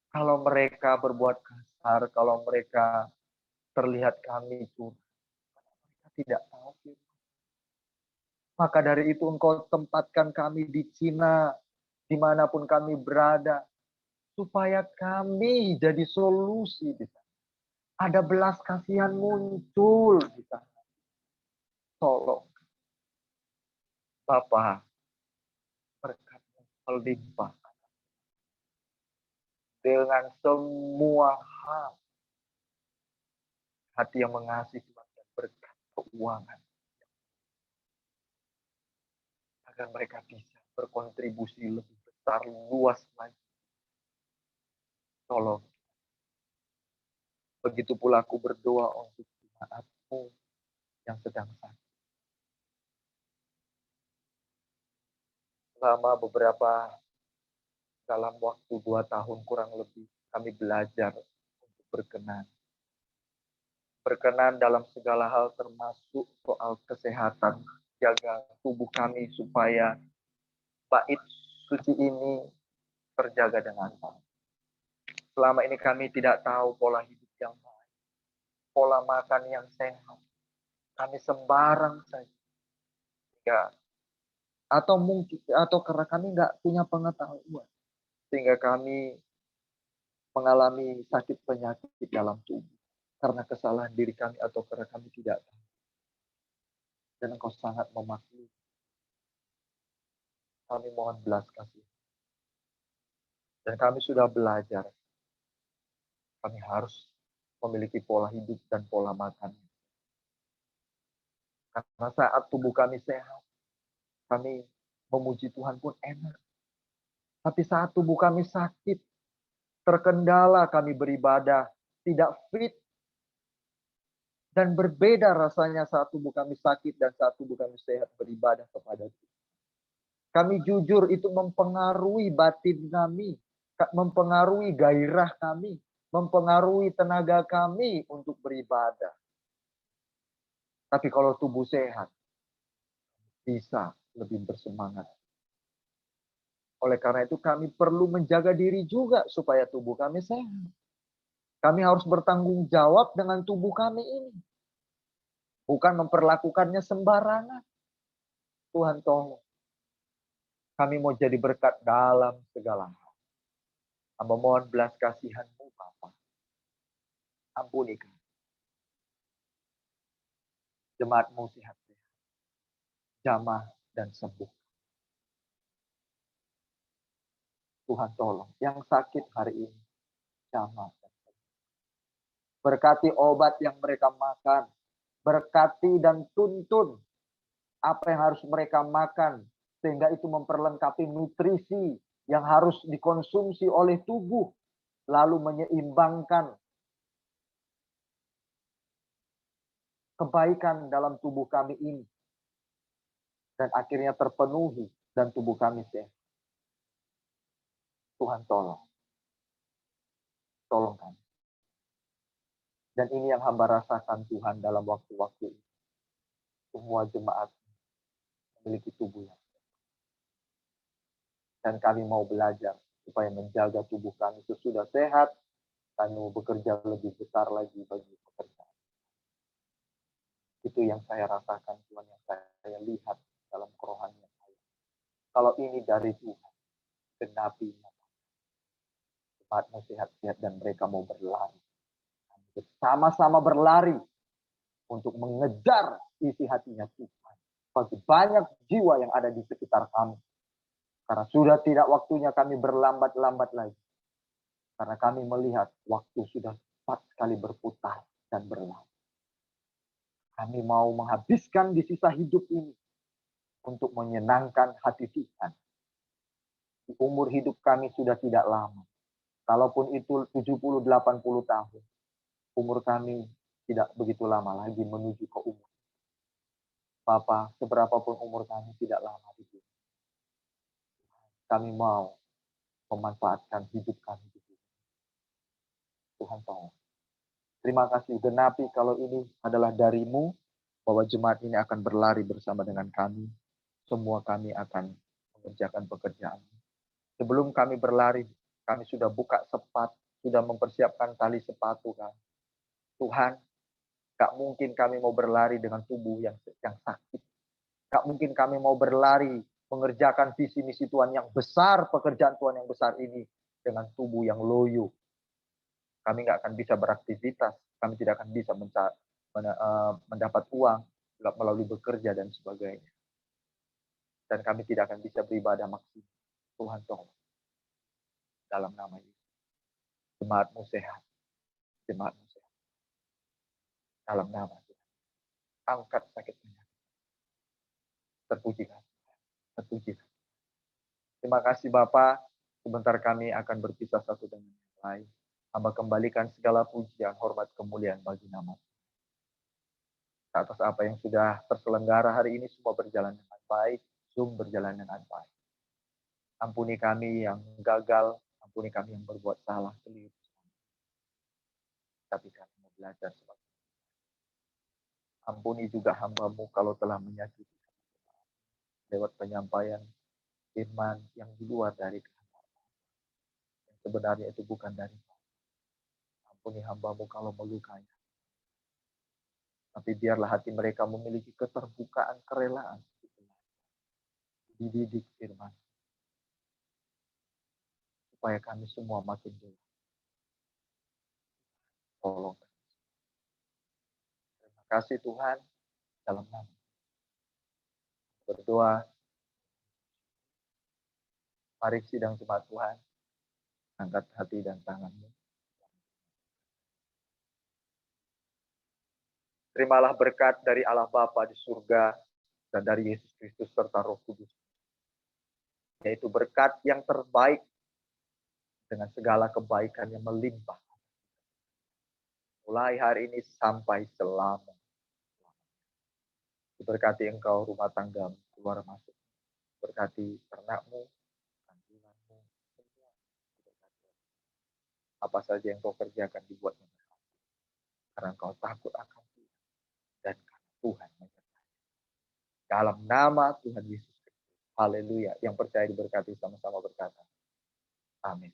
Speaker 2: Kalau mereka berbuat kasar, kalau mereka terlihat kami curang, mereka tidak tahu. Maka dari itu Engkau tempatkan kami di Cina, dimanapun kami berada, supaya kami jadi solusi di sana. Ada belas kasihan muncul di sana. Tolong, Bapa, berkat-Mu melimpah dengan semua hal. Hati yang mengasihi Tuhan dan berkat keuangan. Agar mereka bisa berkontribusi lebih besar, luas lagi. Tolong. Begitu pula aku berdoa untuk jemaat-Mu yang sedang sakit. Selama dalam waktu 2 tahun kurang lebih, kami belajar untuk berkenan. Berkenan dalam segala hal termasuk soal kesehatan. Jaga tubuh kami supaya bait suci ini terjaga dengan baik. Selama ini kami tidak tahu pola hidup yang baik, pola makan yang sehat. Kami sembarang saja. Ya. Atau karena kami nggak punya pengetahuan. Sehingga kami mengalami sakit penyakit dalam tubuh. Karena kesalahan diri kami atau karena kami tidak tahu. Dan Engkau sangat memaklumi. Kami mohon belas kasih. Dan kami sudah belajar. Kami harus memiliki pola hidup dan pola makan. Karena saat tubuh kami sehat, kami memuji Tuhan pun enak. Tapi saat tubuh kami sakit, terkendala kami beribadah, tidak fit. Dan berbeda rasanya saat tubuh kami sakit dan saat tubuh kami sehat beribadah kepada Tuhan. Kami jujur itu mempengaruhi batin kami, mempengaruhi gairah kami, mempengaruhi tenaga kami untuk beribadah. Tapi kalau tubuh sehat, bisa lebih bersemangat. Oleh karena itu kami perlu menjaga diri juga supaya tubuh kami sehat. Kami harus bertanggung jawab dengan tubuh kami ini. Bukan memperlakukannya sembarangan. Tuhan tolong. Kami mau jadi berkat dalam segala hal. Hamba mohon belas kasihan-Mu, Bapa. Ampuni kami. Jemaat-Mu sehat-sehat. Jamah dan sembuh. Tuhan tolong. Yang sakit hari ini, jamah dan sembuh. Berkati obat yang mereka makan. Berkati dan tuntun apa yang harus mereka makan. Sehingga itu memperlengkapi nutrisi yang harus dikonsumsi oleh tubuh. Lalu menyeimbangkan kebaikan dalam tubuh kami ini. dan akhirnya terpenuhi dan tubuh kami sehat. Tuhan tolong kami. Dan ini yang hamba rasakan Tuhan dalam waktu-waktu ini. Semua jemaat memiliki tubuh yang sehat. Dan kami mau belajar supaya menjaga tubuh kami sesudah sehat, kami mau bekerja lebih besar lagi bagi pekerjaan. Itu yang saya rasakan Tuhan, yang saya lihat dalam kerohanian saya. Kalau ini dari Tuhan, genapi jemaatmu sehat-sehat dan mereka mau berlari. Bersama-sama berlari untuk mengejar isi hatinya Tuhan. Bagi banyak jiwa yang ada di sekitar kami. Karena sudah tidak waktunya kami berlambat-lambat lagi. Karena kami melihat waktu sudah cepat sekali berputar dan berlalu. Kami mau menghabiskan di sisa hidup ini untuk menyenangkan hati Tuhan. Di umur hidup kami sudah tidak lama. Kalaupun itu 70-80 tahun. Umur kami tidak begitu lama lagi menuju ke umur. Bapa, seberapapun umur kami tidak lama di sini. Kami mau memanfaatkan hidup kami di sini. Tuhan tolong. Terima kasih genapi kalau ini adalah darimu, bahwa jemaat ini akan berlari bersama dengan kami. Semua kami akan mengerjakan pekerjaan. Sebelum kami berlari, kami sudah buka sepat, sudah mempersiapkan tali sepatu kami. Tuhan, gak mungkin kami mau berlari dengan tubuh yang sakit. Gak mungkin kami mau berlari mengerjakan visi misi Tuhan yang besar, pekerjaan Tuhan yang besar ini dengan tubuh yang loyo. Kami gak akan bisa beraktivitas, kami tidak akan bisa mendapat uang melalui bekerja dan sebagainya. Dan kami tidak akan bisa beribadah maksimal. Tuhan tolong. Dalam nama Yesus. Jemaatmu sehat. Jemaatmu sehat. Dalam nama Tuhan. Angkat sakit penyakit. Terpujikan. Terpujikan. Terima kasih Bapak. Sebentar kami akan berpisah satu dengan yang lain. Hamba kembalikan segala pujian, hormat, kemuliaan bagi nama. Atas apa yang sudah terselenggara hari ini semua berjalan dengan baik. Zoom berjalan dengan baik. Ampuni kami yang gagal. Ampuni kami yang berbuat salah. Keliru. Tapi kami mau belajar sebagai ampuni juga hamba-Mu kalau telah menyakiti lewat penyampaian firman yang di luar dari kehendak. Yang sebenarnya itu bukan dari Tuhan. Ampuni hamba-Mu kalau melukai. Tapi biarlah hati mereka memiliki keterbukaan, kerelaan. Dididik firman. Supaya kami semua makin jelas. Tolong. Terima kasih Tuhan. Dalam nama. Berdoa. Mari sidang jemaat Tuhan. Angkat hati dan tanganmu. Terimalah berkat dari Allah Bapa di surga dan dari Yesus Kristus serta Roh Kudus. Yaitu berkat yang terbaik dengan segala kebaikan yang melimpah. Mulai hari ini sampai selama. Diberkati engkau rumah tanggamu, keluar masuk. Berkati ternakmu, kandunganmu, semua. Apa saja yang kau kerjakan dibuatnya berhasil. Karena kau takut akan Tuhan. Dan karena Tuhan menyertai. Dalam nama Tuhan Yesus Kristus. Haleluya. Yang percaya diberkati sama-sama berkata. Amin.